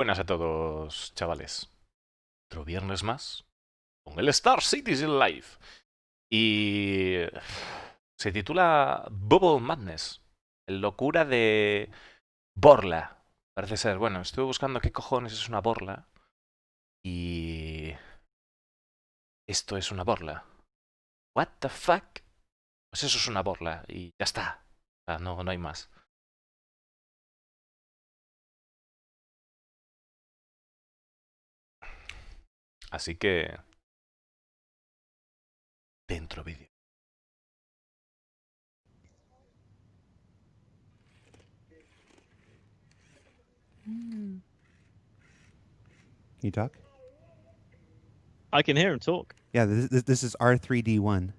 Buenas a todos, chavales. Otro viernes más con el Star Citizen Live. Y se titula Bubble Madness. Locura de Borla. Parece ser. Bueno, estuve buscando qué cojones es una borla. Y esto es una borla. What the fuck? Pues eso es una borla. Y ya está. O sea, no hay más. Así que... Dentro vídeo. Can you talk? I can hear him talk. Yeah, this is R3D1.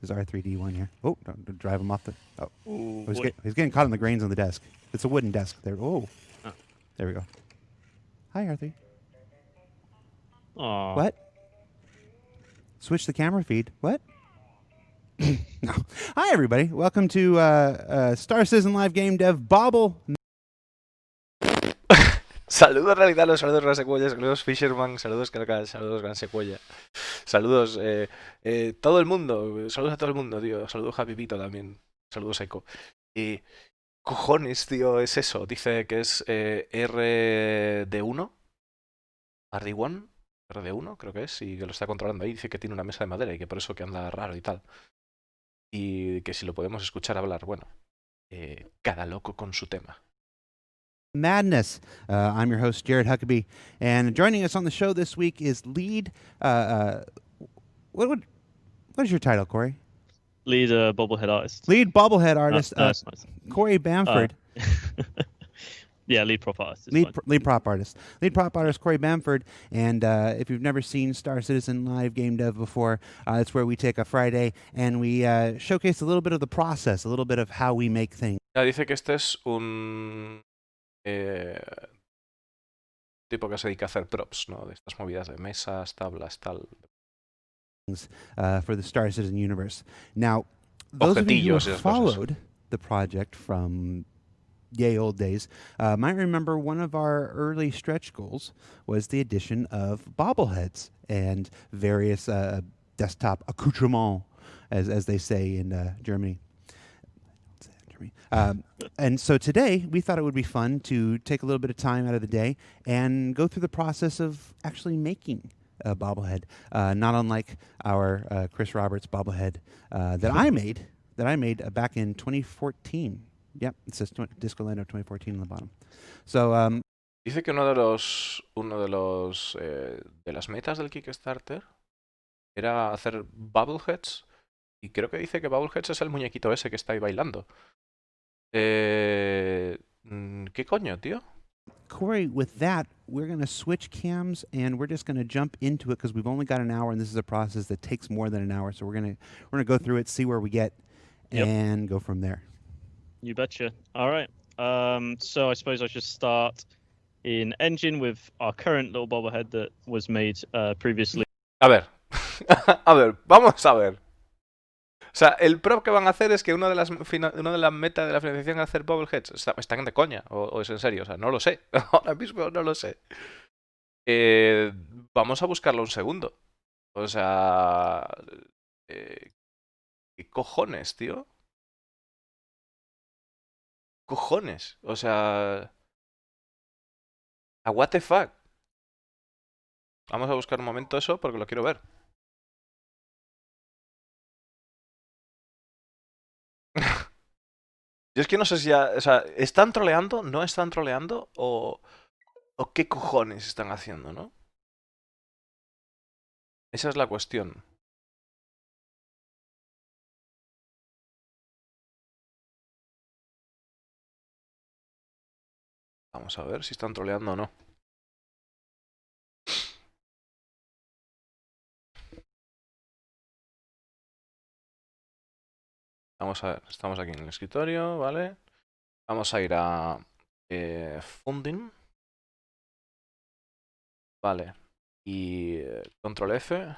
This is R3D1 here. Oh, don't drive him off the... Oh, Ooh, he's getting caught in the grains on the desk. It's a wooden desk. There. Oh, Oh. there we go. Hi, R3. Aw. What? Switch the camera feed. What? No. Hi, everybody. Welcome to Star Citizen Live Game Dev Bobble. Saludos Realidad, saludos Gran Secuoya, saludos Fisherman, saludos Carcal, saludos Gran Secuoya, saludos todo el mundo, saludos a todo el mundo, tío, saludos a Pipito también, saludos Echo. Y cojones, tío, es eso, dice que es RD1, RD1, RD1 creo que es, y que lo está controlando ahí, dice que tiene una mesa de madera y que por eso que anda raro y tal. Y que si lo podemos escuchar hablar, bueno, cada loco con su tema. Madness. I'm your host, Jared Huckabee, and joining us on the show this week is lead. What is your title, Corey? Lead bobblehead artist. Lead bobblehead artist, That's nice. Corey Bamford. Yeah, lead prop artist. Lead prop artist. Lead prop artist Corey Bamford. And if you've never seen Star Citizen Live Game Dev before, it's where we take a Friday and we showcase a little bit of the process, a little bit of how we make things. Ya dice que este es un tipo que se dedica a hacer props, ¿no? De estas movidas de mesas, tablas, tal. For the Star Citizen universe. Now, those of you who Objetillos y have esas cosas. followed the project from yay old days might remember one of our early stretch goals was the addition of bobbleheads and various desktop accoutrements, as they say in Germany. And so today we thought it would be fun to take a little bit of time out of the day and go through the process of actually making a bobblehead, not unlike our Chris Roberts bobblehead that I made back in 2014. Yep, it says Disco Lando 2014 on the bottom. So dice que de las metas del Kickstarter era hacer Bubbleheads, y creo que dice que Bubbleheads es el muñequito ese que está ahí bailando. ¿Qué coño, tío? Corey, with that, we're going to switch cams and we're just going to jump into it because we've only got an hour and this is a process that takes more than an hour. So we're going to go through it, see where we get, and go from there. You betcha. All right. So I suppose I should start in engine with our current little bobblehead that was made previously. A ver, a ver, vamos a ver. O sea, el prop que van a hacer es que una de las metas de la financiación es hacer bobbleheads. ¿Están de coña? ¿O es en serio? O sea, no lo sé. Ahora mismo no lo sé. Vamos a buscarlo un segundo. O sea... ¿qué cojones, tío? ¿Cojones? O sea... ¿A what the fuck? Vamos a buscar un momento eso porque lo quiero ver. Yo es que no sé si ya... O sea, ¿están troleando? ¿No están troleando? ¿O qué cojones están haciendo, no? Esa es la cuestión. Vamos a ver si están troleando o no. Vamos a ver, estamos aquí en el escritorio, ¿vale? Vamos a ir a Funding. Vale. Y Control F.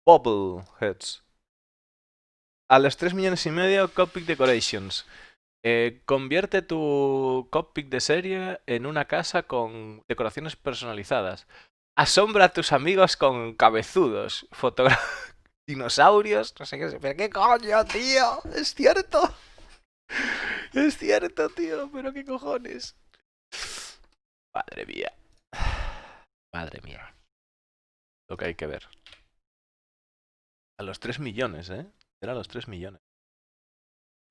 Bobble Heads. A los 3,5 millones, Cockpit Decorations. Convierte tu cockpit de serie en una casa con decoraciones personalizadas. Asombra a tus amigos con cabezudos. Dinosaurios, no sé qué. ¿Pero qué coño, tío? Es cierto. Es cierto, tío. Pero qué cojones. Madre mía. Madre mía. Lo que hay que ver. A los 3 millones, ¿eh? Era a los 3 millones.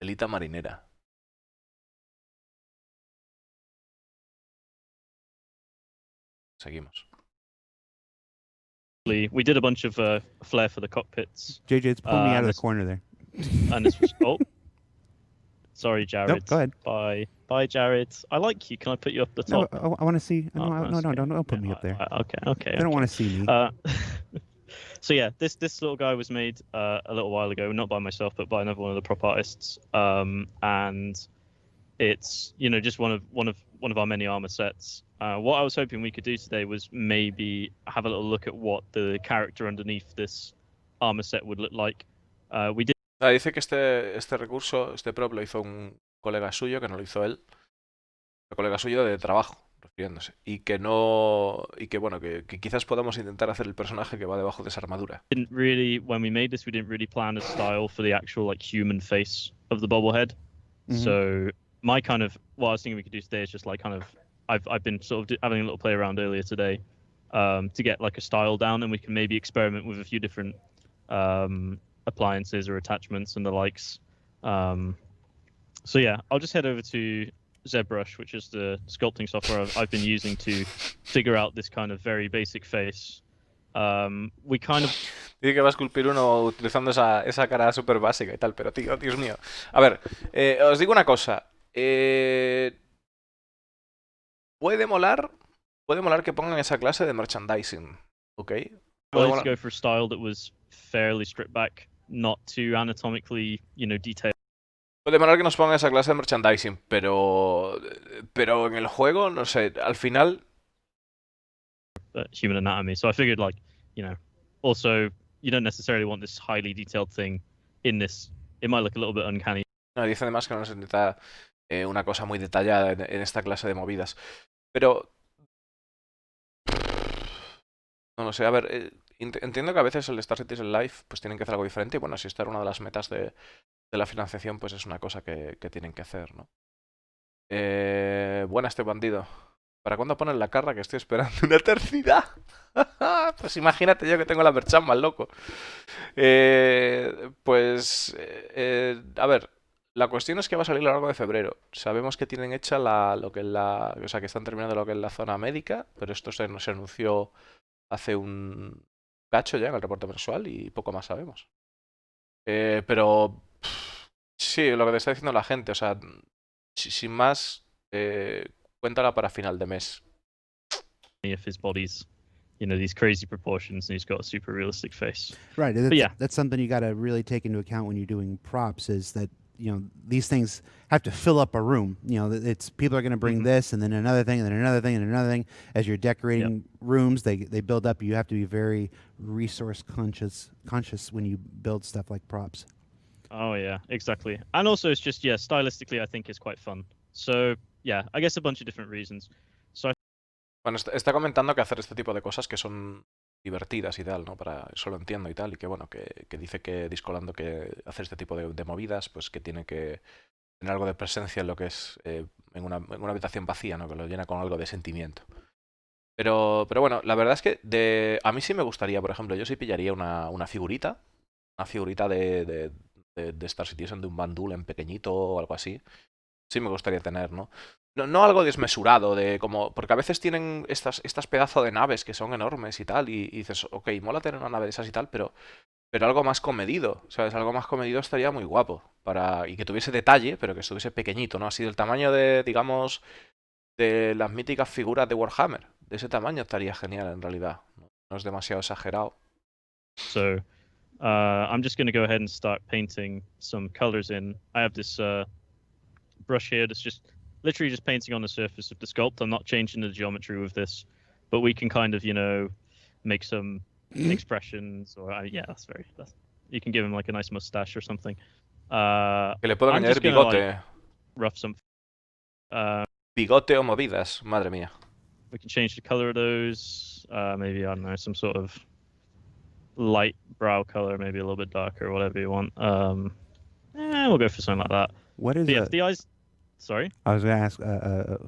Elita marinera. Seguimos. We did a bunch of flair for the cockpits. JJ, it's pulling me out of the this- corner there. And this was sorry, Jared. Nope, go ahead. Bye, Jared. I like you. Can I put you up the No, top? I want to see. No, Oh, no, that's okay. don't put me up there. Okay. They don't want to see me. So yeah, this little guy was made a little while ago, not by myself, but by another one of the prop artists. And it's just one of our many armor sets. What I was hoping we could do today was maybe have a little look at what the character underneath this armor set would look like. We did. Dice que este recurso, este prop lo hizo un colega suyo, que no lo hizo él. Un colega suyo de trabajo, refiriéndose. Y que no. Y que bueno, que quizás podamos intentar hacer el personaje que va debajo de esa armadura. When we made this, we didn't really plan a style for the actual human face of the bobblehead. So my what I was thinking we could do today is just I've been sort of having a little play around earlier today to get a style down, and we can maybe experiment with a few different appliances or attachments and the likes. So yeah, I'll just head over to ZBrush, which is the sculpting software I've been using to figure out this kind of very basic face. Dice que va a esculpir uno utilizando esa cara súper básica y tal, pero tío, Dios mío. A ver, os digo una cosa. Puede molar que pongan esa clase de merchandising, ¿ok? Let's go for a style that was fairly stripped back, not too anatomically, detailed. Puede molar que nos pongan esa clase de merchandising, pero en el juego, no sé, al final... Human anatomy. So I figured, also, you don't necessarily want this highly detailed thing in this. It might look a little bit uncanny. No, dice además que no se necesita una cosa muy detallada en esta clase de movidas. Pero... No lo sé, a ver, entiendo que a veces el Star Citizen Live pues tienen que hacer algo diferente y bueno, si esta era una de las metas de la financiación, pues es una cosa que tienen que hacer, ¿no? Buena este bandido. ¿Para cuándo ponen la carra que estoy esperando una eternidad? Pues imagínate yo que tengo la merchan mal loco. A ver, la cuestión es que va a salir a lo largo de febrero. Sabemos que tienen hecha o sea, que están terminando lo que es la zona médica, pero esto se anunció hace un cacho ya en el reporte mensual y poco más sabemos. Pero sí, lo que te está diciendo la gente, o sea, sin más, cuéntala para final de mes. If his body's, these crazy proportions, and he's got a super realistic face. Right. That's something you got to really take into account when you're doing props. Is that these things have to fill up a room. It's people are going to bring this and then another thing and then another thing and another thing. As you're decorating rooms, they build up. You have to be very resource conscious when you build stuff like props. Oh yeah, exactly. And also it's just stylistically I think it's quite fun. So yeah, I guess a bunch of different reasons. Bueno, está comentando que hacer este tipo de cosas que son divertidas y tal, ¿no? Eso lo entiendo y tal, y que bueno, que dice que Discolando que hacer este tipo de movidas, pues que tiene que tener algo de presencia en lo que es en una habitación vacía, ¿no? Que lo llena con algo de sentimiento. Pero bueno, la verdad es que a mí sí me gustaría, por ejemplo, yo sí pillaría una figurita de Star Citizen, de un bandul en pequeñito o algo así. Sí me gustaría tener, ¿no? No algo desmesurado, porque a veces tienen estas pedazos de naves que son enormes y tal, y dices, ok, mola tener una nave de esas y tal, pero algo más comedido, ¿sabes? Algo más comedido estaría muy guapo, y que tuviese detalle, pero que estuviese pequeñito, ¿no? Así del tamaño digamos, de las míticas figuras de Warhammer. De ese tamaño estaría genial, en realidad. No es demasiado exagerado. So, I'm just going to go ahead and start painting some colors in. I have this brush here that's just literally just painting on the surface of the sculpt. I'm not changing the geometry with this, but we can kind of, make some expressions or you can give him like a nice mustache or something. Que le puedo añadir bigote. rough something. Bigote o movidas, madre mía. We can change the color of those. Maybe, I don't know, some sort of light brow color, maybe a little bit darker, whatever you want. We'll go for something like that. What is But yeah, a? for the eyes. Sorry. I was going to ask.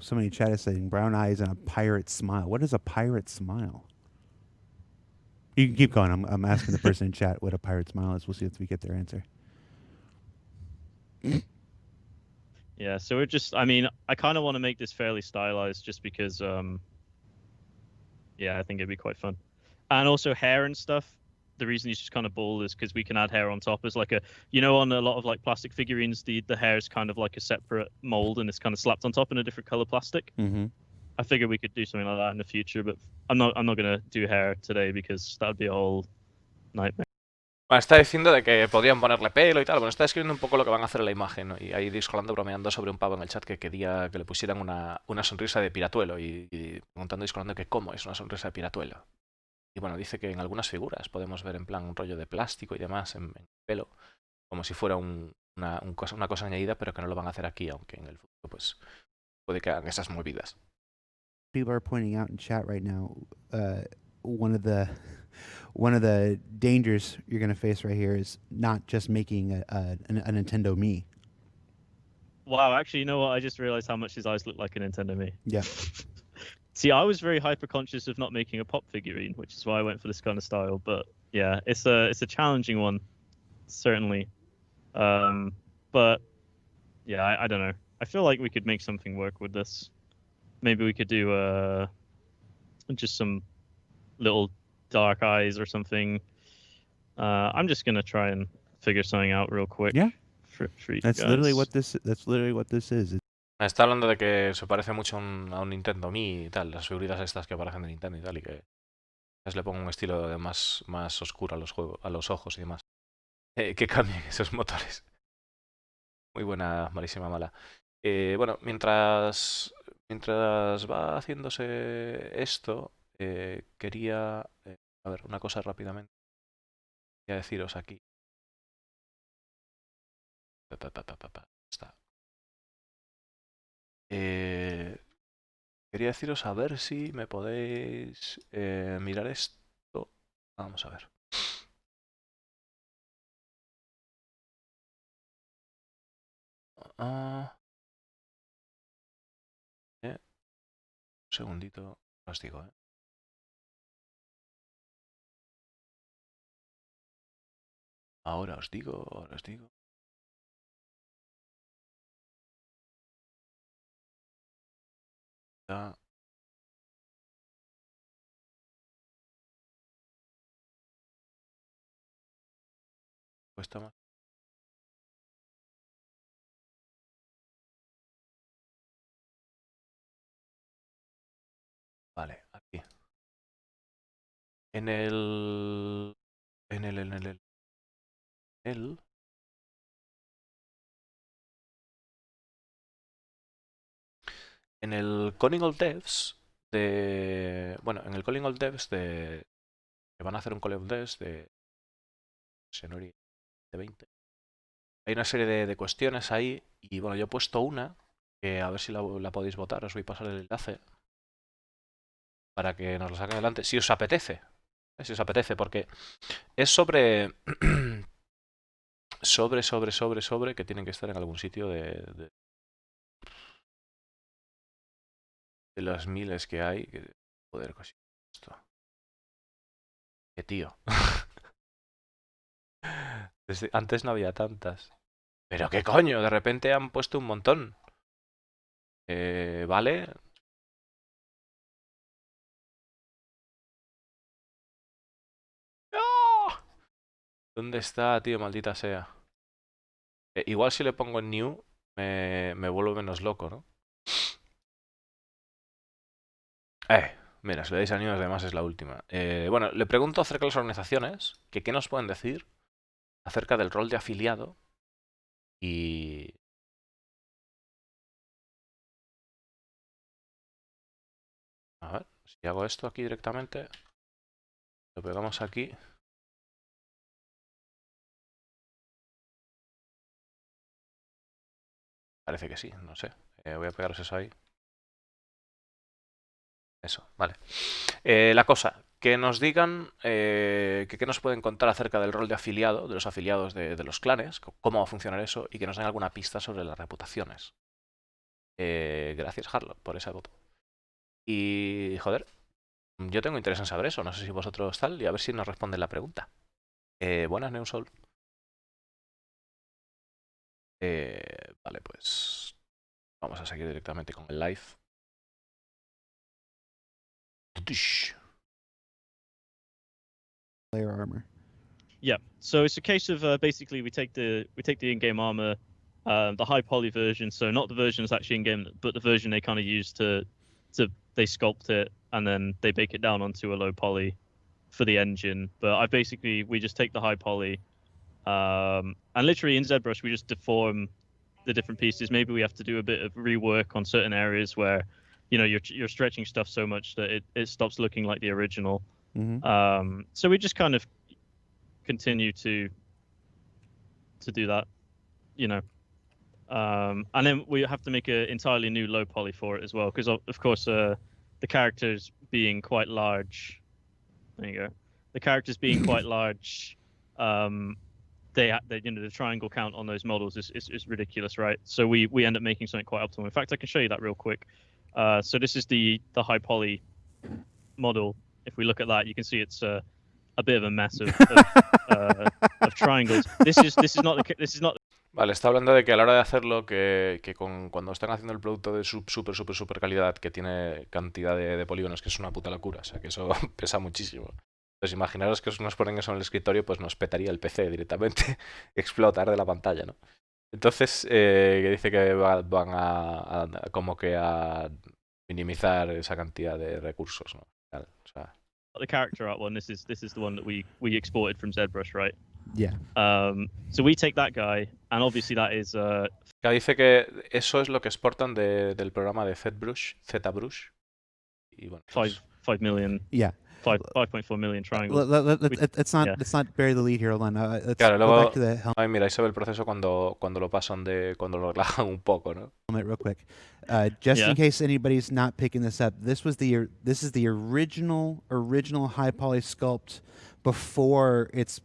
Somebody in chat is saying brown eyes and a pirate smile. What is a pirate smile? You can keep going. I'm asking the person in chat what a pirate smile is. We'll see if we get their answer. Yeah, so we're just. I mean, I kind of want to make this fairly stylized, just because. Yeah, I think it'd be quite fun, and also hair and stuff. The reason he's just kind of bald is because we can add hair on top as like a, on a lot of like plastic figurines, the hair is kind of like a separate mold and it's kind of slapped on top in a different color plastic. Mm-hmm. I figured we could do something like that in the future, but I'm not gonna do hair today because that'd be a whole nightmare. Bueno, está diciendo de que podrían ponerle pelo y tal. Bueno, está describiendo un poco lo que van a hacer en la imagen, ¿no? Y ahí Discolando bromeando sobre un pavo en el chat que quería que le pusieran una sonrisa de piratuelo y preguntando a Discolando que cómo es una sonrisa de piratuelo. Y bueno, dice que en algunas figuras podemos ver en plan un rollo de plástico y demás en el pelo, como si fuera una cosa añadida, pero que no lo van a hacer aquí, aunque en el futuro pues puede que hagan esas movidas. People are pointing out in chat right now. One of the dangers you're going to face right here is not just making a Nintendo Mii. Wow, actually, you know what? I just realized how much his eyes look like a Nintendo Mii. Yeah. See, I was very hyper conscious of not making a pop figurine, which is why I went for this kind of style. But yeah, it's a challenging one, certainly. But yeah, I don't know. I feel like we could make something work with this. Maybe we could do just some little dark eyes or something. I'm just gonna try and figure something out real quick. Yeah. For you That's guys. literally what this is. Está hablando de que se parece mucho a un Nintendo Mii y tal, las figuritas estas que aparecen de Nintendo y tal, y que le pongo un estilo de más oscuro a los ojos y demás. Que cambien esos motores. Muy buena, malísima mala. Bueno, mientras va haciéndose esto, quería... a ver, una cosa rápidamente. Quería deciros aquí. Está. Quería deciros a ver si me podéis mirar esto. Vamos a ver. Un segundito, os digo, Ahora os digo. Ya. Cuesta más. Vale, aquí. En el... En el Calling All Devs de... Bueno, en el Calling All Devs de... Que van a hacer un Calling All Devs de... Senori de 20. Hay una serie de cuestiones ahí y bueno, yo he puesto una que a ver si la podéis votar. Os voy a pasar el enlace para que nos lo saquen adelante. Si os apetece. Si os apetece, porque es sobre... sobre que tienen que estar en algún sitio de las miles que hay. Joder, casi esto. Qué tío. Antes no había tantas. Pero qué coño, de repente han puesto un montón. ¿Vale? ¡No! ¿Dónde está, tío? Maldita sea. Igual si le pongo en New, me vuelvo menos loco, ¿no? Mira, si le dais a New, además es la última. Bueno, le pregunto acerca de las organizaciones, que qué nos pueden decir acerca del rol de afiliado y... A ver, si hago esto aquí directamente, lo pegamos aquí. Parece que sí, no sé. Voy a pegaros eso ahí. Eso, vale. La cosa, que nos digan qué nos pueden contar acerca del rol de afiliado, de los afiliados de los clanes, cómo va a funcionar eso y que nos den alguna pista sobre las reputaciones. Gracias, Harlock, por ese voto. Y, joder, yo tengo interés en saber eso. No sé si vosotros tal y a ver si nos responden la pregunta. Buenas, Neusol. Vale, pues vamos a seguir directamente con el live. Layer armor. Yeah. So it's a case of basically we take the in-game armor, the high poly version. So not the version that's actually in game, but the version they kind of use to they sculpt it and then they bake it down onto a low poly for the engine. But we just take the high poly, and literally in ZBrush we just deform the different pieces. Maybe we have to do a bit of rework on certain areas where, you're stretching stuff so much that it stops looking like the original. Mm-hmm. So we just kind of continue to do that, and then we have to make an entirely new low poly for it as well, because of course the characters being quite large. There you go. The characters being quite large, the triangle count on those models is ridiculous, right? So we end up making something quite optimal. In fact, I can show you that real quick. So this is the high poly model. If we look at that, you can see it's a bit of a mess of triangles. This is not. Vale, está hablando de que a la hora de hacerlo, cuando están haciendo el producto de super calidad, que tiene cantidad de polígonos, que es una puta locura, o sea, que eso pesa muchísimo. Entonces imaginaros que nos ponen eso en el escritorio, pues nos petaría el PC directamente, explotar de la pantalla, ¿no? Entonces, que dice que van a como que a minimizar esa cantidad de recursos, ¿no? O sea, the character art one. This is the one that we exported from ZBrush, right? Yeah. So we take that guy, and obviously that is. Dice que eso es lo que exportan del programa de ZBrush. Y bueno, pues... 5 million. Yeah. 5.4 million triangles. Let's not bury the lead here. Hold on. Let's Claro, go luego, back to the helmet ay, mira, ahí se ve el proceso cuando lo pasan cuando lo relajan un poco, ¿no? real quick. Just in case anybody's not picking this up, this is the original high poly sculpt before it's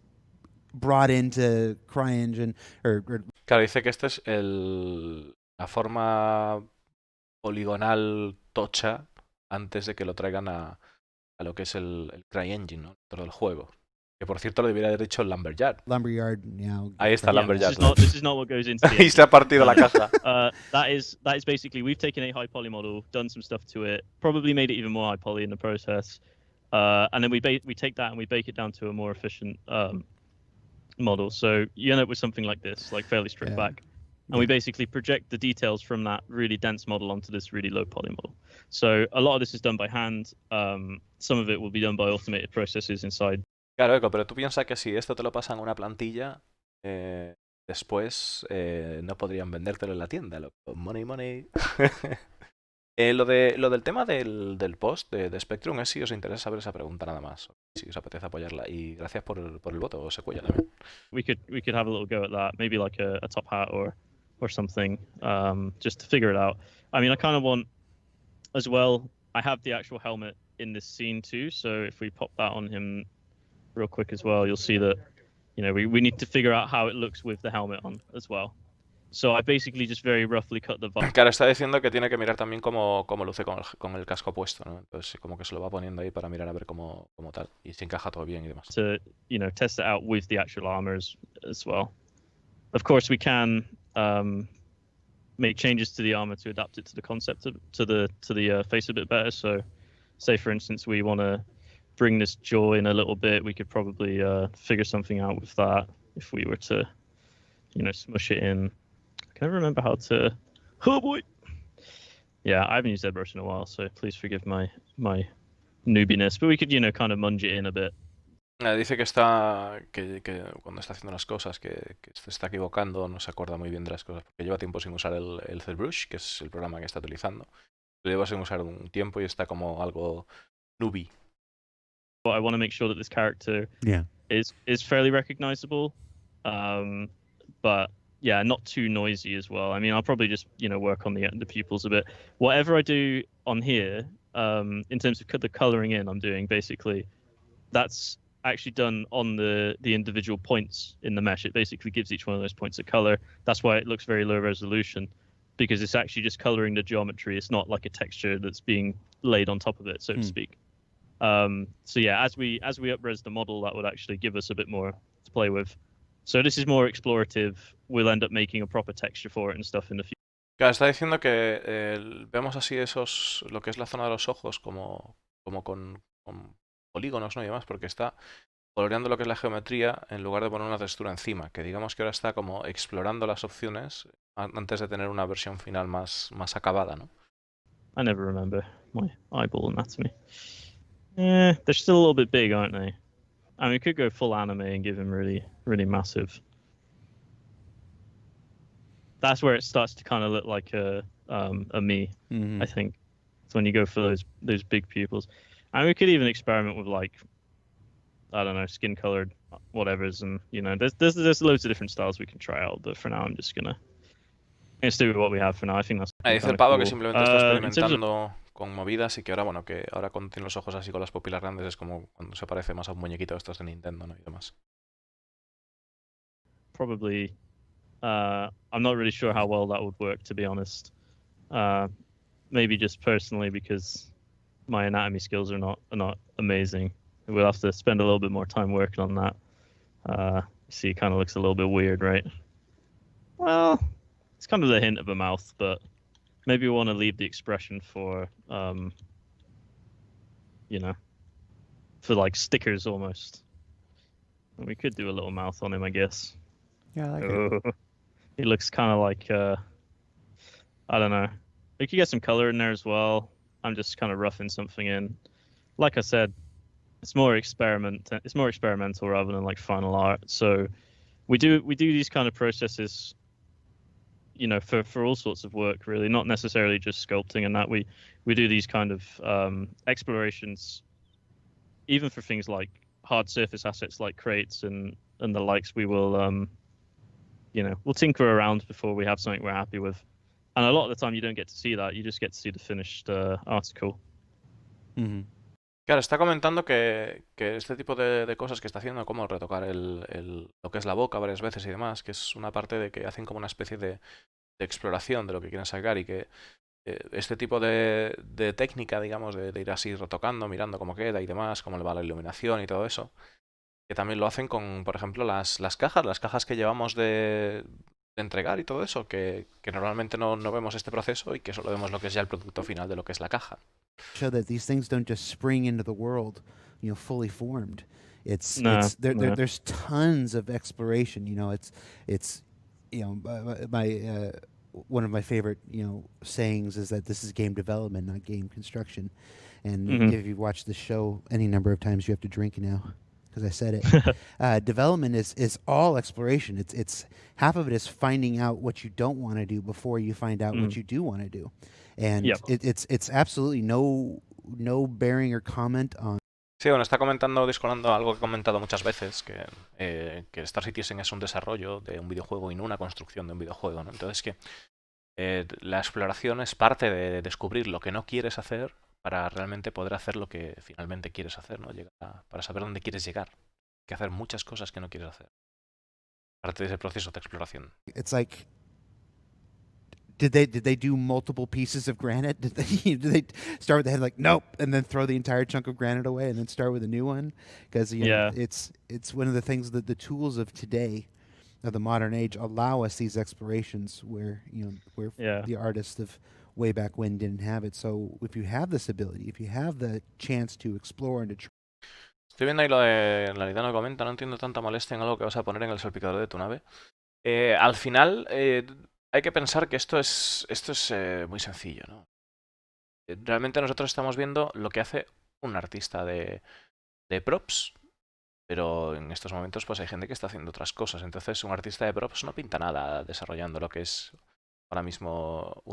brought into CryEngine or Claro, dice que esta es la forma poligonal tocha antes de que lo traigan a lo que es el CryEngine, ¿no? Todo el juego. Que por cierto lo debería haber dicho Lumberyard. Ahí está Lumberyard. This is not what goes into the Ahí se ha partido la caja. that is basically, we've taken a high poly model, done some stuff to it, probably made it even more high poly in the process, and then we take that and we bake it down to a more efficient model. So you end up with something like this, like fairly stripped back. And we basically project the details from that really dense model onto this really low poly model. So a lot of this is done by hand. Some of it will be done by automated processes inside. Claro, Eco, pero tú piensas que si esto te lo pasan a una plantilla, después no podrían vendértelo en la tienda. Money. Lo del tema del post de Spectrum es si os interesa saber esa pregunta nada más. Si os apetece apoyarla. Y gracias por el voto, Secuella también. We could have a little go at that. Maybe like a top hat or something, just to figure it out. I mean, I kind of want, as well, I have the actual helmet in this scene too, so if we pop that on him real quick as well, you'll see that, we need to figure out how it looks with the helmet on as well. So I basically just very roughly cut the... Claro, está diciendo que tiene que mirar también cómo luce con el casco puesto, ¿no? Entonces como que se lo va poniendo ahí para mirar a ver cómo tal, y si encaja todo bien y demás. To, test it out with the actual armor as well. Of course, we can make changes to the armor to adapt it to the concept to the face a bit better. So, say for instance we want to bring this jaw in a little bit, we could probably figure something out with that if we were to, smush it in. I can never remember how to. Oh boy! Yeah, I haven't used ZBrush in a while, so please forgive my noobiness. But we could, kind of munge it in a bit. Dice que cuando está haciendo las cosas, que se está equivocando, no se acuerda muy bien de las cosas, porque lleva tiempo sin usar el ZBrush, que es el programa que está utilizando. Lo lleva sin usar un tiempo y está como algo noobie. But I want to make sure that this character is fairly recognizable, but yeah, not too noisy as well. I mean, I'll probably just work on the pupils a bit. Whatever I do on here, in terms of the coloring in, I'm doing basically that's actually done on the individual points in the mesh. It basically gives each one of those points a color. That's why it looks very low resolution, because it's actually just coloring the geometry. It's not like a texture that's being laid on top of it, so to speak. So yeah, as we up-res the model, that would actually give us a bit more to play with. So this is more explorative. We'll end up making a proper texture for it and stuff in the future. Claro, está diciendo que vemos así lo que es la zona de los ojos como con polígonos, ¿no? Y demás, porque está coloreando lo que es la geometría en lugar de poner una textura encima, que digamos que ahora está como explorando las opciones antes de tener una versión final más acabada, ¿no? I never remember my eyeball anatomy. Yeah, they're still a little bit big, aren't they? I mean, we could go full anime and give him really, really massive. That's where it starts to kind of look like a me. Mm-hmm. I think it's when you go for those big pupils. And we could even experiment with, like, I don't know, skin colored whatevers, and there's loads of different styles we can try out. But for now, I'm just gonna stick with what we have for now. I think that's Dice kind el of pavo cool. que simplemente está In terms of experimentando con movidas y que ahora, bueno, que ahora cuando tiene los ojos así con las pupilas grandes es como cuando se parece más a un muñequito de estos de Nintendo, ¿no? Y demás. probably, I'm not really sure how well that would work, to be honest. Maybe just personally because my anatomy skills are not amazing. We'll have to spend a little bit more time working on that. See, it kind of looks a little bit weird, right? Well, it's kind of the hint of a mouth, but maybe we want to leave the expression for, for like stickers almost. And we could do a little mouth on him, I guess. Yeah, I like it. He looks kind of like, I don't know. We could get some color in there as well. I'm just kind of roughing something in. Like I said, it's more experimental rather than like final art. So we do these kind of processes, for all sorts of work, really, not necessarily just sculpting and that. We do these kind of explorations, even for things like hard surface assets like crates and the likes. We will we'll tinker around before we have something we're happy with. And a lot of the time you don't get to see that. You just get to see the finished article. Mm-hmm. Claro, está comentando que este tipo de cosas que está haciendo, como retocar lo que es la boca varias veces y demás, que es una parte de que hacen como una especie de exploración de lo que quieren sacar y que este tipo de técnica, digamos, de ir así retocando, mirando cómo queda y demás, cómo le va la iluminación y todo eso, que también lo hacen con, por ejemplo, las cajas que llevamos de entregar y todo eso, que normalmente no vemos este proceso y que solo vemos lo que es ya el producto final de lo que es la caja. Show that these things don't just spring into the world, fully formed. There's tons of exploration. It's my one of my favorite sayings is that this is game development, not game construction. And if you've watched the show any number of times, you have to drink now because I said it. Development is all exploration. It's half of it is finding out what you don't want to do before you find out what you do want to do. And it's absolutely no bearing or comment on. Sí, bueno, está discolando algo que he comentado muchas veces, que Star Citizen es un desarrollo de un videojuego y no una construcción de un videojuego, ¿no? Entonces que la exploración es parte de descubrir lo que no quieres hacer para realmente poder hacer lo que finalmente quieres hacer, ¿no? Para saber dónde quieres llegar. Hay que hacer muchas cosas que no quieres hacer. Parte de ese proceso de exploración. It's like, did they do multiple pieces of granite? Did they start with the head like nope, and then throw the entire chunk of granite away, and then start with a new one? Because it's one of the things that the tools of today, of the modern age, allow us these explorations where the artists of way back when didn't have it. So if you have this ability, if you have the chance to explore and to try. Estoy viendo ahí lo de la Lidano comenta, no entiendo tanta molestia en algo que vas a poner en el salpicador de tu nave. Al final hay que pensar que esto es muy sencillo, ¿no? Realmente nosotros estamos viendo lo que hace un artista de props, pero en estos momentos pues hay gente que está haciendo otras cosas. Entonces un artista de props no pinta nada desarrollando lo que es ahora mismo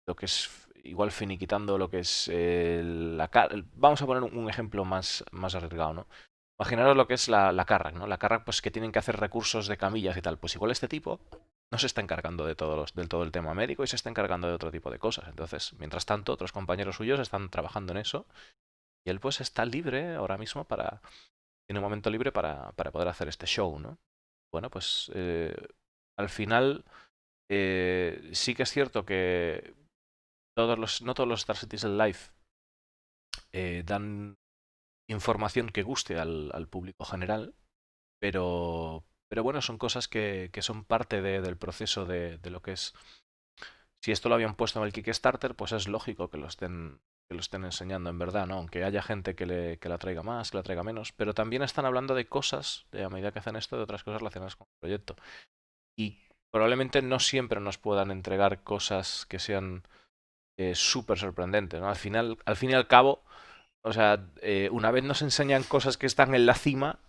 lo que es igual finiquitando lo que es la cara. Vamos a poner un ejemplo más arriesgado, ¿no? Imaginaros lo que es la Carrack, ¿no? La Carrack, pues que tienen que hacer recursos de camillas y tal. Pues igual este tipo no se está encargando de del todo el tema médico y se está encargando de otro tipo de cosas. Entonces, mientras tanto, otros compañeros suyos están trabajando en eso y él pues está libre ahora mismo tiene un momento libre para poder hacer este show, ¿no? Bueno, pues al final sí que es cierto que no todos los Star Citizen Live dan información que guste al público general, pero bueno, son cosas que son parte del proceso de lo que es. Si esto lo habían puesto en el Kickstarter, pues es lógico que lo estén enseñando en verdad, ¿no? Aunque haya gente que la traiga más, que la traiga menos, pero también están hablando de cosas, a medida que hacen esto, de otras cosas relacionadas con el proyecto. Y probablemente no siempre nos puedan entregar cosas que sean súper sorprendentes, ¿no? Al fin y al cabo, o sea, una vez nos enseñan cosas que están en la cima,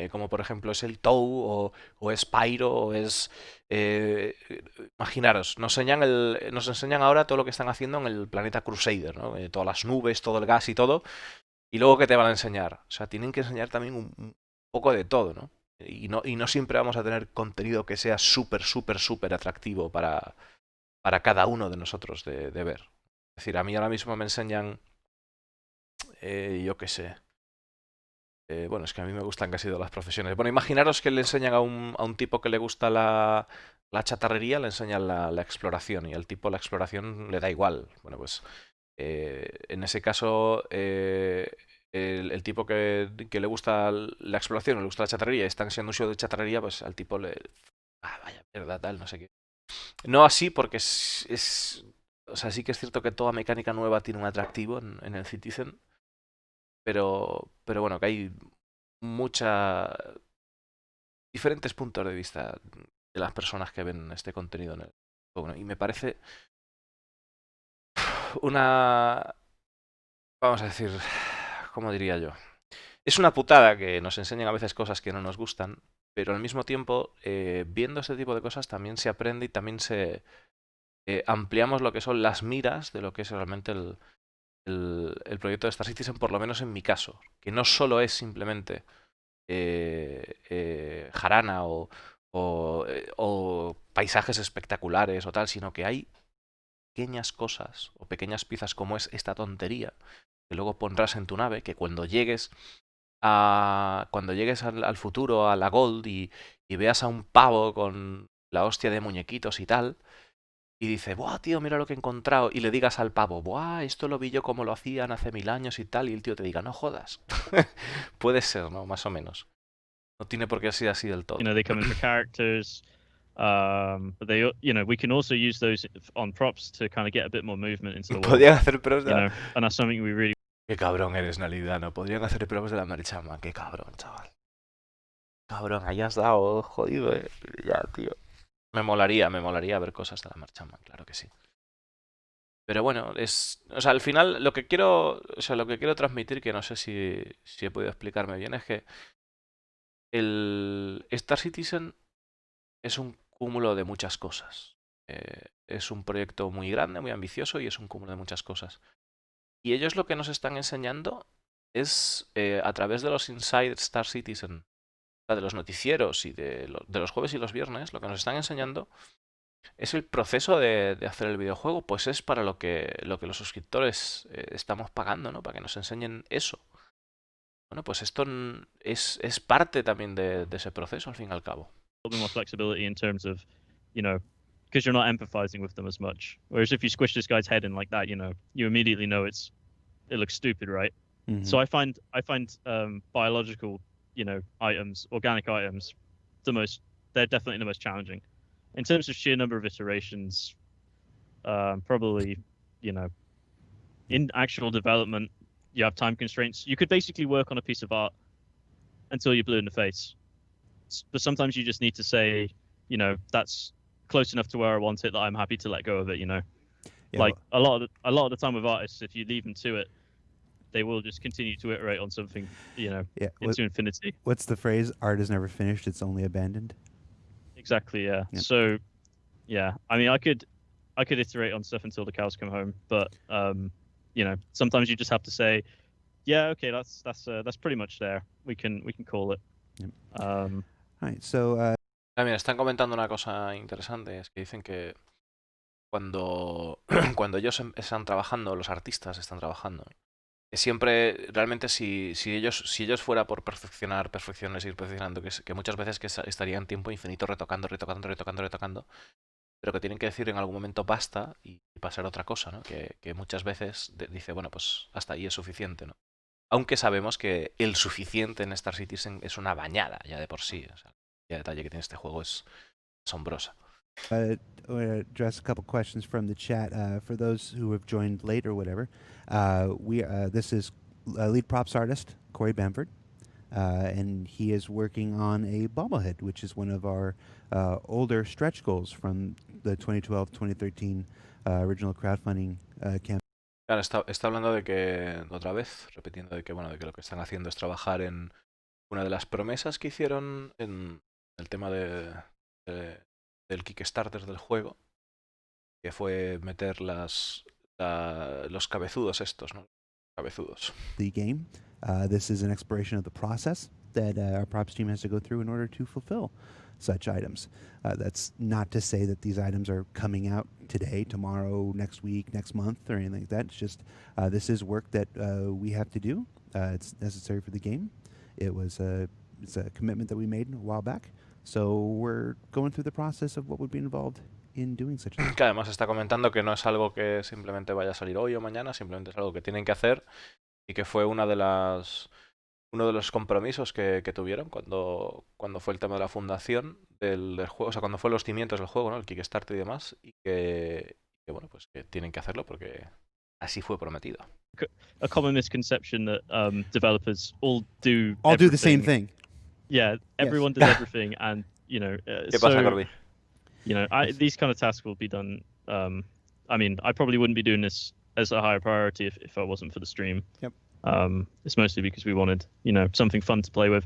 como por ejemplo es el Tou o es Pyro o es... eh, imaginaros, nos enseñan ahora todo lo que están haciendo en el planeta Crusader, ¿no? Todas las nubes, todo el gas y todo. Y luego, ¿qué te van a enseñar? O sea, tienen que enseñar también un poco de todo, ¿no? Y no siempre vamos a tener contenido que sea súper, súper, súper atractivo para cada uno de nosotros de ver. Es decir, a mí ahora mismo me enseñan, yo qué sé, bueno, es que a mí me gustan casi todas las profesiones. Bueno, imaginaros que le enseñan a un tipo que le gusta la chatarrería, le enseñan la exploración y al tipo la exploración le da igual. Bueno, pues en ese caso, el tipo que le gusta la exploración o le gusta la chatarrería y está enseñando un show de chatarrería, pues al tipo le... Ah, vaya mierda, tal, no sé qué. No así porque o sea, sí que es cierto que toda mecánica nueva tiene un atractivo en el Citizen, pero bueno, que hay mucha diferentes puntos de vista de las personas que ven este contenido en el juego, ¿no? Y me parece una, vamos a decir, ¿cómo diría yo? Es una putada que nos enseñen a veces cosas que no nos gustan, pero al mismo tiempo, viendo este tipo de cosas también se aprende y también se ampliamos lo que son las miras de lo que es realmente el proyecto de Star Citizen, por lo menos en mi caso, que no solo es simplemente jarana o paisajes espectaculares o tal, sino que hay pequeñas cosas o pequeñas piezas como es esta tontería que luego pondrás en tu nave, que cuando llegues al futuro, a la Gold y veas a un pavo con la hostia de muñequitos y tal, y dice, buah, tío, mira lo que he encontrado. Y le digas al pavo, buah, esto lo vi yo como lo hacían hace 1000 años y tal. Y el tío te diga, no jodas. Puede ser, ¿no? Más o menos. No tiene por qué ser así del todo. You know, they come in for characters. But they, you know, we can also use those on props to kind of get a bit more movement into the world. Podrían hacer pruebas You know, and that's something we really. Qué cabrón eres, Nalidano. Podrían hacer pruebas de la marchama. Qué cabrón, chaval. Cabrón, ahí has dado, jodido, Ya, tío. Me molaría ver cosas de la marchama, claro que sí. Pero bueno, o sea, al final lo que quiero transmitir, que no sé si he podido explicarme bien, es que el Star Citizen es un cúmulo de muchas cosas. Es un proyecto muy grande, muy ambicioso y es un cúmulo de muchas cosas. Y ellos lo que nos están enseñando es a través de los Inside Star Citizen, o sea, de los noticieros y de los jueves y los viernes, lo que nos están enseñando es el proceso de hacer el videojuego, pues es para lo que los suscriptores estamos pagando, ¿no? Para que nos enseñen eso. Bueno, pues esto es parte también de ese proceso, al fin y al cabo. A little bit more flexibility in terms of, you know, because you're not empathizing with them as much. Whereas if you squish this guy's head in like that, you know, you immediately know it looks stupid, right? Mm-hmm. So I find biological, you know, items, organic items, they're definitely the most challenging. In terms of sheer number of iterations, probably, you know, in actual development, you have time constraints. You could basically work on a piece of art until you're blue in the face. But sometimes you just need to say, you know, that's close enough to where I want it that I'm happy to let go of it, you know. Yeah, Like a lot of the time with artists, if you leave them to it, they will just continue to iterate on something, you know, into infinity. What's the phrase? Art is never finished; it's only abandoned. Exactly. Yeah. Yep. So, yeah. I mean, I could iterate on stuff until the cows come home, but you know, sometimes you just have to say, Yeah, okay, that's pretty much there. We can call it. Yep. Um, All right, so También están comentando una cosa interesante, es que dicen que cuando, cuando ellos están trabajando, los artistas están trabajando, que siempre, realmente si ellos fuera por perfeccionar, seguir perfeccionando, que muchas veces que estarían tiempo infinito retocando, pero que tienen que decir en algún momento basta y pasar a otra cosa, ¿no? Que muchas veces dice, bueno, pues hasta ahí es suficiente, ¿no? Aunque sabemos que el suficiente en Star Citizen es una bañada ya de por sí. O sea, el detalle que tiene este juego es asombrosa. I want to address a couple questions from the chat. For those who have joined late or whatever, this is lead props artist Corey Bamford, and he is working on a bobblehead, which is one of our older stretch goals from the 2012-2013 original crowdfunding campaign. Claro, está hablando de que, otra vez, repitiendo de que, bueno, de que lo que están haciendo es trabajar en una de las promesas que hicieron en el tema del Kickstarter del juego, que fue meter los cabezudos estos, ¿no? Cabezudos. The game. This is an exploration of the process that our props team has to go through in order to fulfill such items. That's not to say that these items are coming out today, tomorrow, next week, next month, or anything like that. It's just this is work that we have to do. It's necessary for the game. It's a commitment that we made a while back. So we're going through the process of what would be involved in doing such a thing. Que además está comentando que no es algo que simplemente vaya a salir hoy o mañana, simplemente es algo que tienen que hacer y que fue uno de los compromisos que tuvieron cuando fue el tema de la fundación del juego, o sea, cuando fue los cimientos del juego, ¿no? El Kickstarter y demás, y que bueno, pues que tienen que hacerlo porque así fue prometido. a common misconception that developers all do the same thing. Yeah, everyone does everything, and ¿Qué pasa, Corby? these kind of tasks will be done. I mean, I probably wouldn't be doing this as a higher priority if I wasn't for the stream. Yep. It's mostly because we wanted, something fun to play with.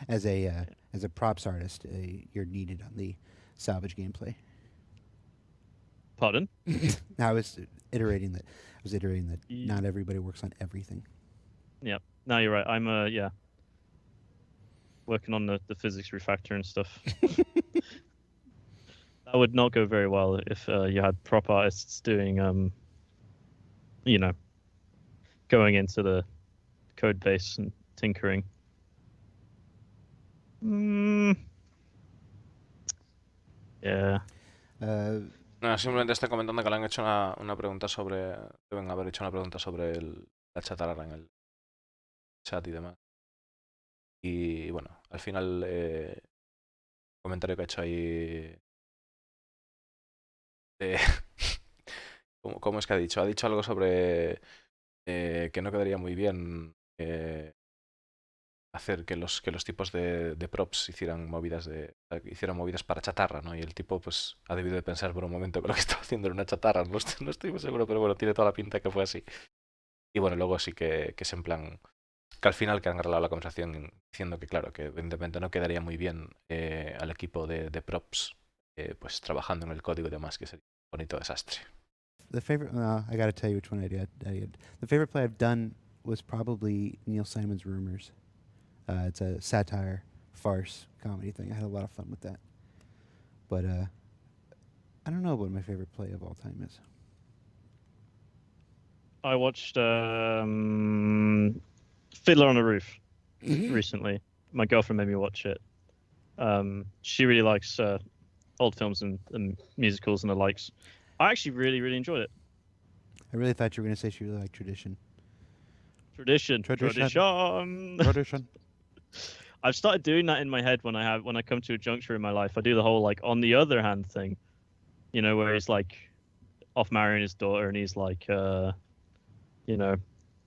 As a props artist, you're needed on the salvage gameplay. Pardon? I was iterating that. Not everybody works on everything. Yeah. No, you're right. I'm working on the physics refactor and stuff. That would not go very well if you had prop artists doing going into the code base and tinkering. Yeah. No, simplemente está comentando que le han hecho una pregunta sobre. Deben haber hecho una pregunta sobre la chatarra en el chat y demás. Y bueno, al final, el comentario que ha hecho ahí. ¿Cómo es que ha dicho? Ha dicho algo sobre que no quedaría muy bien hacer que los tipos de props hicieran movidas para chatarra, ¿no? Y el tipo pues ha debido de pensar por un momento que lo que estaba haciendo era una chatarra. No estoy muy seguro, pero bueno, tiene toda la pinta que fue así. Y bueno, luego sí que es en plan que al final que han arreglado la conversación diciendo que claro, que evidentemente no quedaría muy bien al equipo de props pues trabajando en el código y demás, que sería un bonito desastre. The favorite, I got to tell you which one I did. The favorite play I've done was probably Neil Simon's Rumors. It's a satire, farce, comedy thing. I had a lot of fun with that. But I don't know what my favorite play of all time is. I watched Fiddler on a Roof recently. My girlfriend made me watch it. She really likes old films and musicals and the likes. I actually really, really enjoyed it. I really thought you were going to say she really liked Tradition. Tradition. I've started doing that in my head when I come to a juncture in my life. I do the whole like on the other hand thing, where he's like off marrying his daughter and he's like,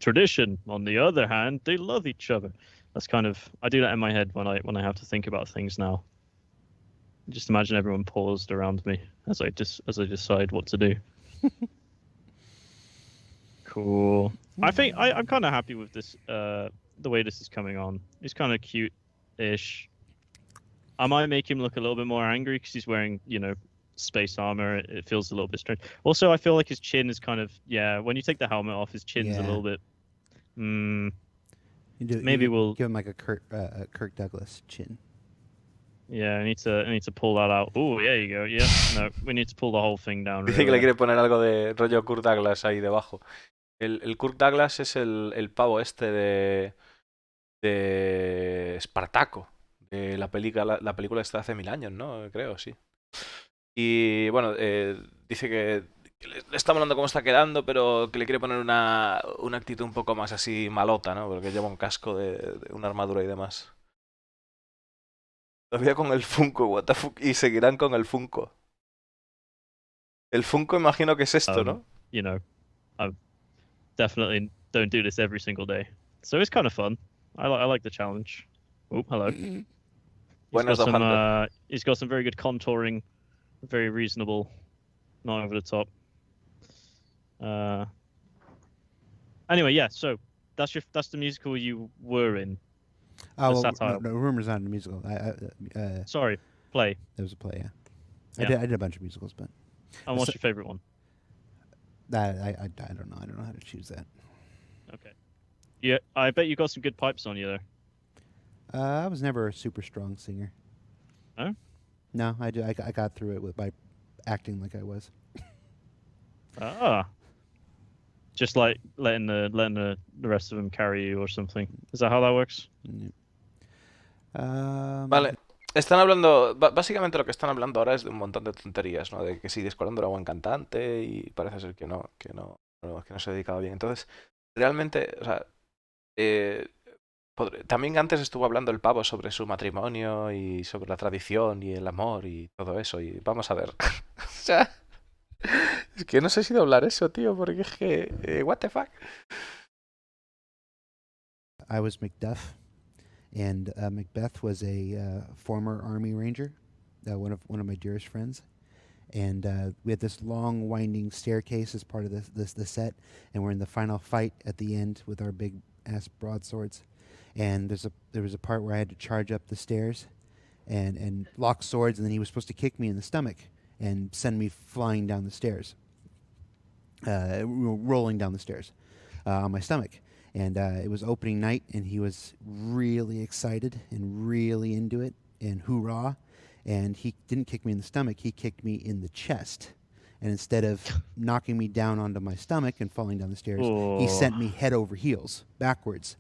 tradition. On the other hand, they love each other. That's kind of, I do that in my head when I have to think about things now. Just imagine everyone paused around me as I decide what to do. Cool. I think I'm kind of happy with this. The way this is coming on. He's kind of cute-ish. I might make him look a little bit more angry because he's wearing, space armor, it feels a little bit strange. Also, I feel like his chin is kind of when you take the helmet off, his chin's a Yeah. little bit. You Maybe we'll give him like a Kirk Douglas chin. I need to pull that out. Oh, there you go. Yeah, no, we need to pull the whole thing down. Dice que le Really. quiere poner algo de rollo Kurt Douglas ahí debajo. El Kurt Douglas es el pavo este de Espartaco, de la película esta hace 1000 años, ¿no? Creo, sí. Y bueno, dice que le está hablando cómo está quedando, pero que le quiere poner una actitud un poco más así malota, ¿no? Porque lleva un casco de una armadura y demás. Todavía con el Funko, what the fuck. Y seguirán con el Funko. El Funko imagino que es esto, ¿no? You know, I definitely don't do this every single day, so it's kind of fun. I like the challenge. Oh, hello. Buenas, Dog Hunter. He's got some very good contouring, very reasonable, not over the top. Anyway, yeah. So that's the musical you were in. Oh, well, satire. no, Rumor's not a musical. Sorry, play. There was a play, yeah. Yeah. I did a bunch of musicals, but And what's your favorite one? that I don't know. I don't know how to choose that. Okay. Yeah, I bet you got some good pipes on you there. I was never a super strong singer. No? No, I got through it by acting like I was. Just like letting the rest of them carry you or something. Is that how that works? Vale. Están hablando, básicamente lo que están hablando ahora es de un montón de tonterías, ¿no? De que si Discolando era buen cantante y parece ser que no se dedicaba bien. Entonces, realmente, o sea, también antes estuvo hablando el pavo sobre su matrimonio y sobre la tradición y el amor y todo eso. Y vamos a ver. O sea, es que no sé si doblar eso, tío, porque es que, what the fuck. I was Macduff, and Macbeth was a former Army Ranger, one of my dearest friends. And we had this long, winding staircase as part of the set, and we're in the final fight at the end with our big ass broadswords. And there was a part where I had to charge up the stairs, and lock swords, and then he was supposed to kick me in the stomach and send me flying down the stairs, rolling down the stairs on my stomach. And it was opening night, and he was really excited and really into it, and hoorah. And he didn't kick me in the stomach, he kicked me in the chest. And instead of knocking me down onto my stomach and falling down the stairs, he sent me head over heels, backwards,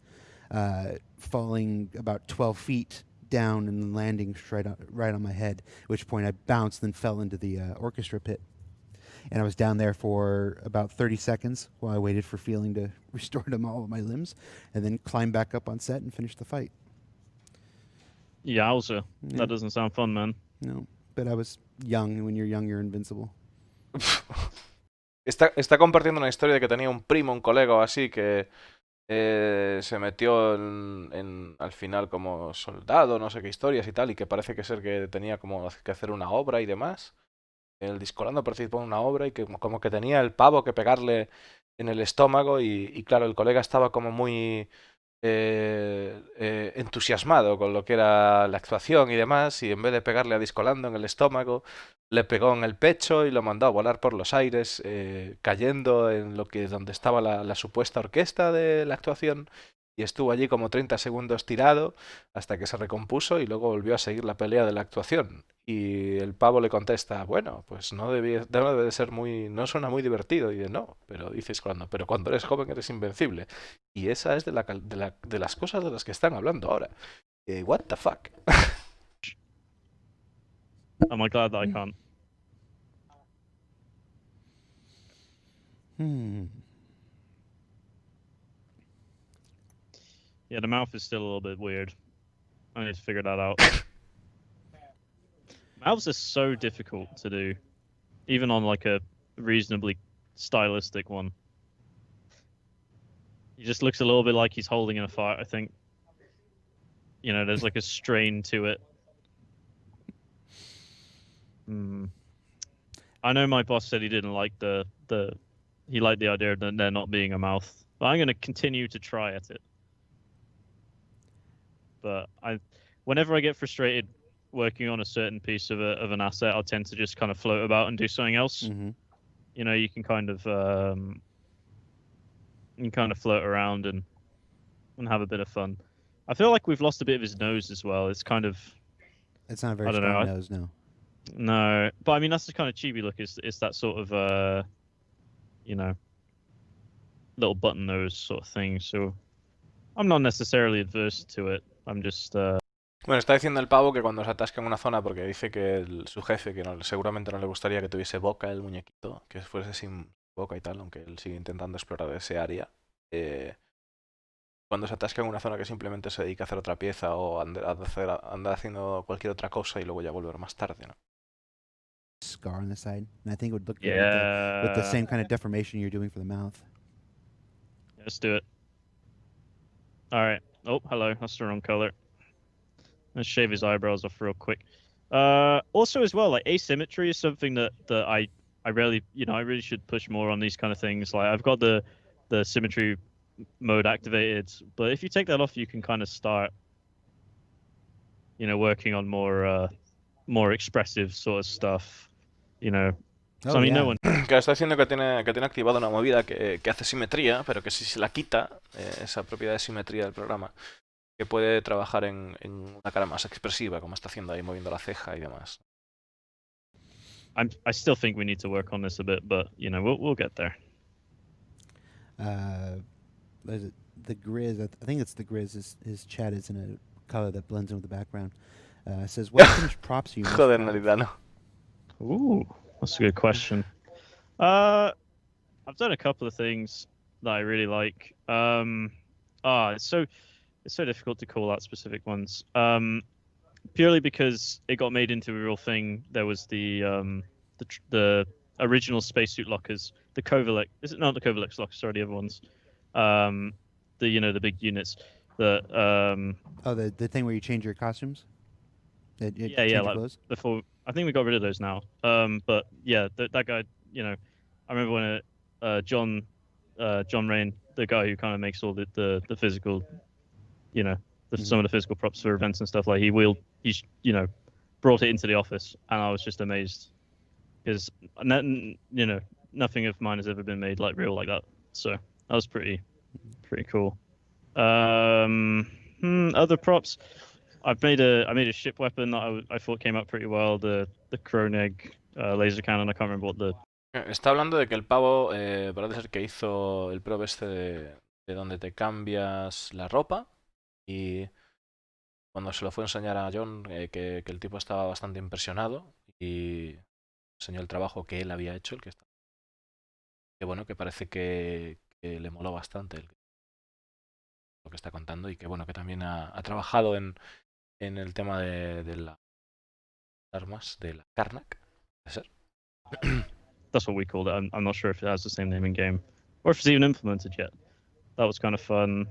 falling about 12 feet down and landing right on my head, at which point I bounced and fell into the orchestra pit. And I was down there for about 30 seconds while I waited for feeling to restore to all of my limbs, and then climbed back up on set and finished the fight. Yowza. Yeah. That doesn't sound fun, man. No, but I was young, and when you're young, you're invincible. Está compartiendo una historia de que tenía un primo, un colega o así, que se metió al final como soldado, no sé qué historias y tal, y que parece que ser que tenía como que hacer una obra y demás. El Discolando participó en una obra y que como que tenía el pavo que pegarle en el estómago y claro, el colega estaba como muy entusiasmado con lo que era la actuación y demás, y en vez de pegarle a Discolando en el estómago, le pegó en el pecho y lo mandó a volar por los aires, cayendo en donde estaba la supuesta orquesta de la actuación, y estuvo allí como 30 segundos tirado hasta que se recompuso y luego volvió a seguir la pelea de la actuación. Y el pavo le contesta, bueno, pues no debe de ser no suena muy divertido. Y dice, no, pero dices pero cuando eres joven eres invencible. Y esa es de las cosas de las que están hablando ahora. What the fuck? Am I glad that I can't? Yeah, the mouth is still a little bit weird. I need to figure that out. Mouths are so difficult to do, even on like a reasonably stylistic one. He just looks a little bit like he's holding in a fight, I think. You know, there's like a strain to it. I know my boss said he didn't like he liked the idea of there not being a mouth. But I'm going to continue to try at it. But whenever I get frustrated working on a certain piece of an asset, I'll tend to just kind of float about and do something else. Mm-hmm. You know, you can kind of float around and have a bit of fun. I feel like we've lost a bit of his nose as well. It's kind of, It's not a very I don't know. strong nose, no. No, but I mean that's the kind of chibi look. It's that sort of you know, little button nose sort of thing. So I'm not necessarily adverse to it. I'm just Bueno, está diciendo el pavo que cuando se atasca en una zona, porque dice que su jefe, que seguramente no le gustaría que tuviese boca el muñequito, que fuese sin boca y tal, aunque él sigue intentando explorar ese área. Cuando se atasca en una zona que simplemente se dedica a hacer otra pieza o andar haciendo cualquier otra cosa y luego ya volver más tarde, ¿no? Scar on the side, and I think it would look good yeah. with the same kind of deformation you're doing for the mouth. Let's do it. All right. Oh, hello. That's the wrong color. Let's shave his eyebrows off real quick. Also, as well, like asymmetry is something that I really, I really should push more on these kind of things. Like I've got the symmetry mode activated, but if you take that off, you can kind of start, working on more expressive sort of stuff. So, I mean, no one. Claro, está diciendo que tiene activado una movida que hace simetría, pero que si se la quita, esa propiedad de simetría del programa, que puede trabajar en una cara más expresiva, como está haciendo ahí, moviendo la ceja y demás. I still think we need to work on this a bit, but we'll get there. Is it the Grizz? I think it's the Grizz. His chat is in a color that blends in with the background. Says, what finished props are you most Joder, proud of? Naridano. Ooh, that's a good question. I've done a couple of things that I really like. It's so difficult to call out specific ones. Purely because it got made into a real thing. There was the original spacesuit lockers, the Kovalek. Is it not the Kovalek lockers? Sorry, the other ones. The big units. The thing where you change your costumes. Change your like clothes? before. I think we got rid of those now. But yeah, that guy. I remember when John Rain, the guy who kind of makes all the physical, some of the physical props for events and stuff, like he brought it into the office, and I was just amazed because nothing of mine has ever been made like real like that. So that was pretty cool. Other props. I made a ship weapon that I thought came out pretty well. The Kroneg laser cannon. I can't remember what the. Está hablando de que el pavo parece ser que hizo el prop este de donde te cambias la ropa y cuando se lo fue a enseñar a John que el tipo estaba bastante impresionado y enseñó el trabajo que él había hecho, que bueno, que parece que le moló bastante lo que está contando y que bueno, que también ha trabajado en el tema de las armas, de la Karnak, ¿puede ser? That's what we called it. I'm not sure if it has the same name in game or if it's even implemented yet. That was kind of fun.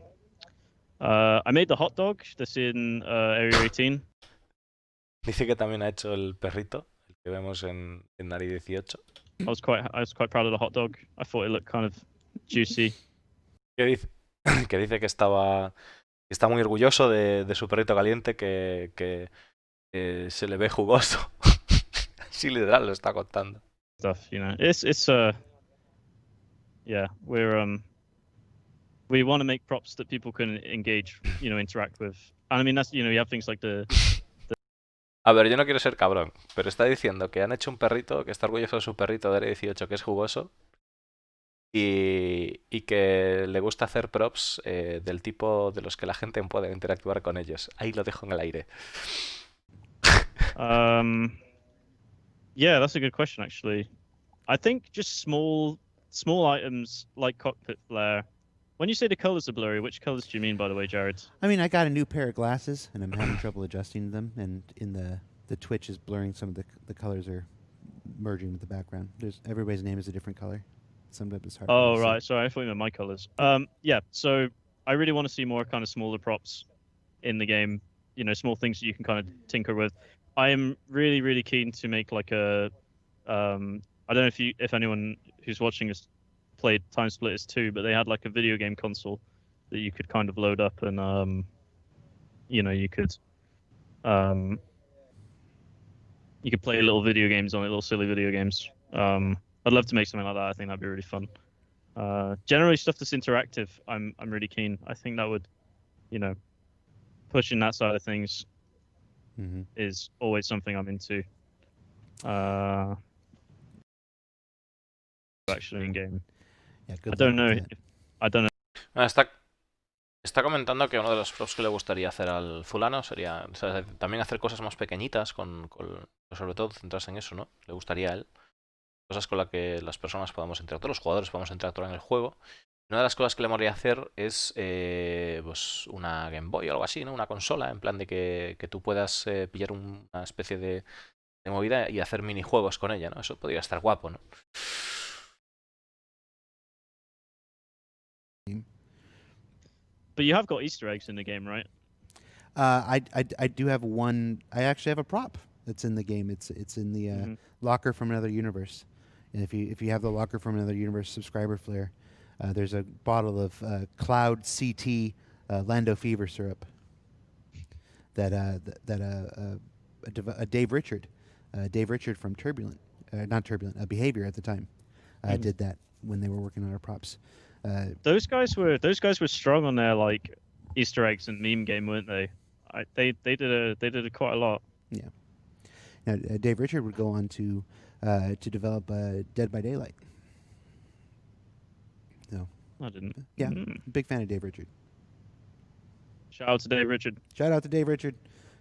I made the hot dog that's in Area 18. Dice que también ha hecho el perrito, el que vemos en Nari 18. I was quite proud of the hot dog. I thought it looked kind of juicy. Que dice que está muy orgulloso de su perrito caliente, que se le ve jugoso. Así literal lo está contando. Stuff, it's yeah, we want to make props that people can engage, interact with. And I mean that's you have things like the. A ver, yo no quiero ser cabrón, pero está diciendo que han hecho un perrito, que está orgulloso de su perrito de R18, que es jugoso, y que le gusta hacer props del tipo de los que la gente puede interactuar con ellos. Ahí lo dejo en el aire. Yeah, that's a good question, actually. I think just small items like cockpit flare. When you say the colors are blurry, which colors do you mean, by the way, Jared? I mean, I got a new pair of glasses, and I'm having trouble adjusting them, and in the Twitch is blurring some of the colors are merging with the background. Everybody's name is a different color. Sometimes it's hard. Oh, right. Sorry, I thought you meant my colors. Yeah, so I really want to see more kind of smaller props in the game. Small things that you can kind of tinker with. I am really, really keen to make like a. I don't know if anyone who's watching has played Time Splitters 2, but they had like a video game console that you could kind of load up and you could you could play little video games on it, little silly video games. I'd love to make something like that. I think that'd be really fun. Generally, stuff that's interactive, I'm really keen. I think that would, pushing that side of things is always something I'm into. Actually, in game. Yeah, I don't know. I don't know. Está comentando que uno de los props que le gustaría hacer al fulano sería, o sea, también hacer cosas más pequeñitas, sobre todo centrarse en eso, ¿no? Le gustaría a él. Cosas con las que las personas podamos interactuar, los jugadores podamos interactuar en el juego. Una de las cosas que le molaría hacer es pues una Game Boy o algo así, ¿no? Una consola, en plan de que tú puedas pillar una especie de movida y hacer minijuegos con ella, ¿no? Eso podría estar guapo, ¿no? But you have got Easter eggs in the game, right? I do have one. I actually have a prop that's in the game. It's in the Locker from Another Universe. And if you have the Locker from Another Universe subscriber flare, there's a bottle of Cloud CT Lando Fever syrup that Dave Richard from Turbulent, not Turbulent, Behavior at the time, did that when they were working on our props. Those guys were strong on their like Easter eggs and meme game, weren't they? They did quite a lot. Yeah. Now Dave Richard would go on to develop Dead by Daylight. So I didn't. Yeah, big fan of Dave Richard. Shout out to Dave Richard. Shout out to Dave Richard,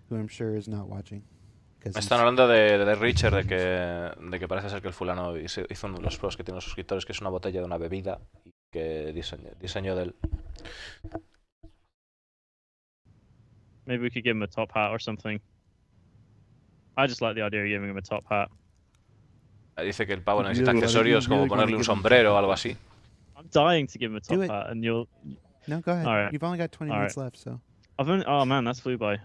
who I'm sure is not watching. Están hablando de Richard, de que parece ser que el fulano hizo uno de los pros que tiene los suscriptores, que es una botella de una bebida y que diseñó de él. Maybe we could give him a top hat or something. I just like the idea of giving him a top hat. Dice que el pavo necesita accesorios como ponerle un sombrero o algo así. I'm dying to give him a top hat, and you'll. No, go ahead. All right. You've only got 20 minutes left, so. Oh man, that's flew by.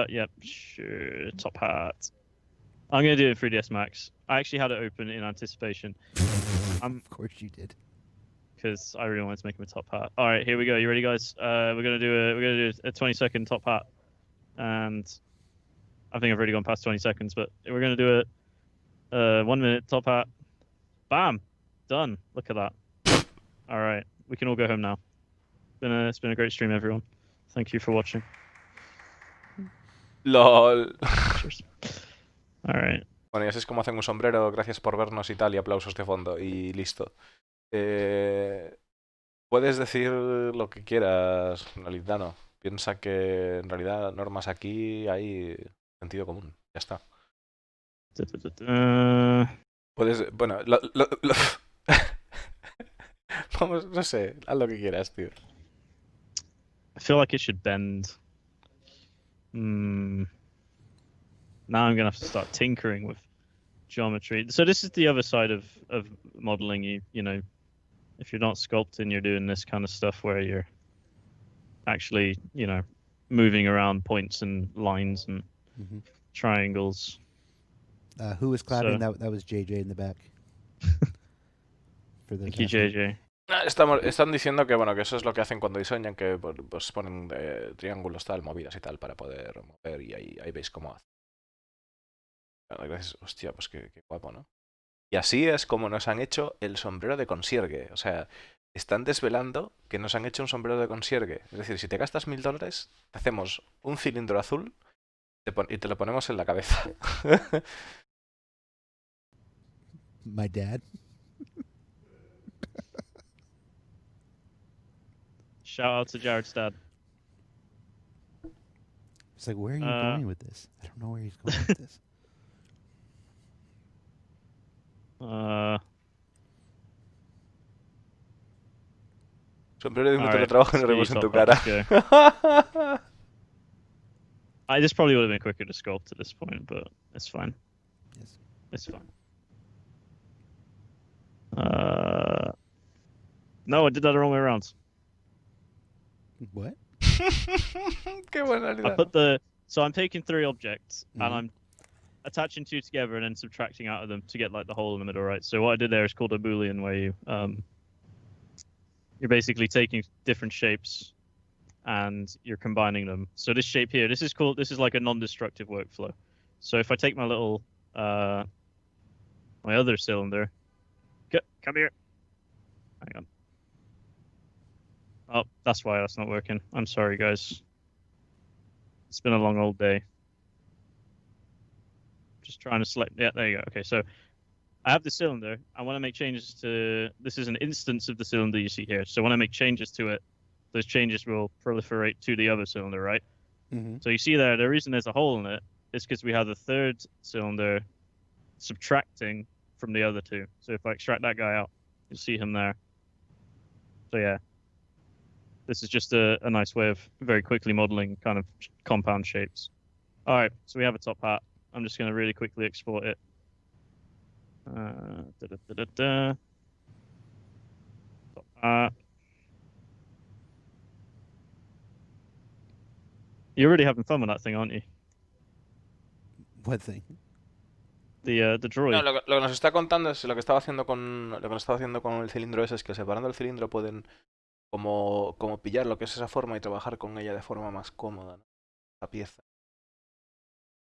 Yep, sure. Top hat. I'm gonna do it in 3ds Max. I actually had it open in anticipation. Of course you did. Because I really wanted to make him a top hat. All right, here we go. You ready, guys? We're gonna do a 20-second top hat, and I think I've already gone past 20 seconds, but we're gonna do a 1 minute top hat. Bam, done. Look at that. All right, we can all go home now. It's been a great stream, everyone. Thank you for watching. LOL. Cheers. All right. Bueno, y así es como hacen un sombrero. Gracias por vernos y tal, y aplausos de fondo y listo. Puedes decir lo que quieras, Nolitano. Piensa que en realidad normas aquí hay sentido común. Ya está. Puedes, bueno, vamos, no sé, haz lo que quieras, tío. I feel like it should bend. Now I'm gonna have to start tinkering with geometry. So this is the other side of modeling. You know, if you're not sculpting, you're doing this kind of stuff where you're actually, moving around points and lines and triangles. Who was clapping? So, that was JJ in the back. Thank you, JJ. Están diciendo que bueno, que eso es lo que hacen cuando diseñan, que pues ponen triángulos, tal, movidas y tal para poder mover, y ahí veis cómo hace. Bueno, gracias. Hostia, pues qué guapo, ¿no? Y así es como nos han hecho el sombrero de consiergue. O sea, están desvelando que nos han hecho un sombrero de consiergue. Es decir, si te gastas $1000, te hacemos un cilindro azul y te lo ponemos en la cabeza. My dad. Shout out to Jared's dad. It's like, where are you going with this? I don't know where he's going with this. Sombrero de un teletrabajo y nos vemos en tu cara. This probably would have been quicker to sculpt at this point, but it's fine. Yes. It's fine. No, I did that the wrong way around. What? Qué buena. So I'm taking 3 objects and I'm attaching 2 together and then subtracting out of them to get like the hole in the middle, right? So what I did there is called a Boolean, where you're basically taking different shapes and you're combining them. So this shape here, this is like a non-destructive workflow. So if I take my little my other cylinder. Come here. Hang on. Oh, that's why that's not working. I'm sorry, guys. It's been a long old day. Just trying to select. Yeah, there you go. Okay, so I have the cylinder. I want to make changes to. This is an instance of the cylinder you see here. So when I make changes to it, those changes will proliferate to the other cylinder, right? Mm-hmm. So you see there, the reason there's a hole in it is because we have the third cylinder subtracting from the other two. So if I extract that guy out, you'll see him there. So yeah, this is just a nice way of very quickly modeling kind of compound shapes. All right, so we have a top hat. I'm just going to really quickly export it. Top hat. You're really having fun with that thing, aren't you? What thing? The No, droid. lo que nos está contando es lo que estaba haciendo con lo que nos estaba haciendo con el cilindro ese es que separando el cilindro pueden como pillar lo que es esa forma y trabajar con ella de forma más cómoda, ¿no? La pieza.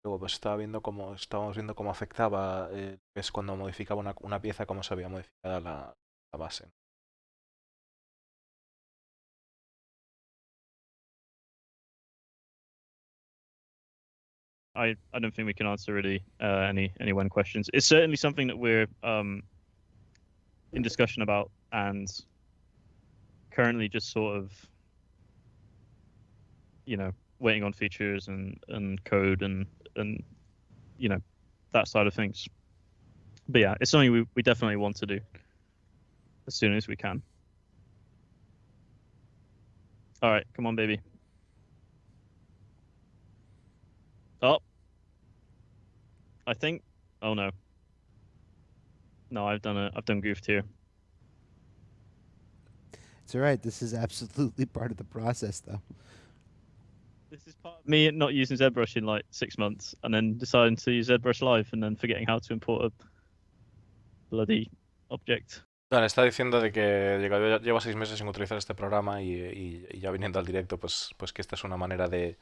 Luego pues estábamos viendo cómo afectaba es cuando modificaba una pieza cómo se había modificado la base. I don't think we can answer really any when questions. It's certainly something that we're in discussion about and currently just sort of waiting on features and code and that side of things. But yeah, it's something we definitely want to do as soon as we can. All right, come on, baby. Oh, I think. Oh no. No, I've done goofed here. It's all right. This is absolutely part of the process, though. This is part of me not using ZBrush in like 6 months and then deciding to use ZBrush Live and then forgetting how to import a bloody object. Vale, está diciendo de que lleva 6 meses sin utilizar este programa y ya viniendo al directo, pues que esta es una manera de.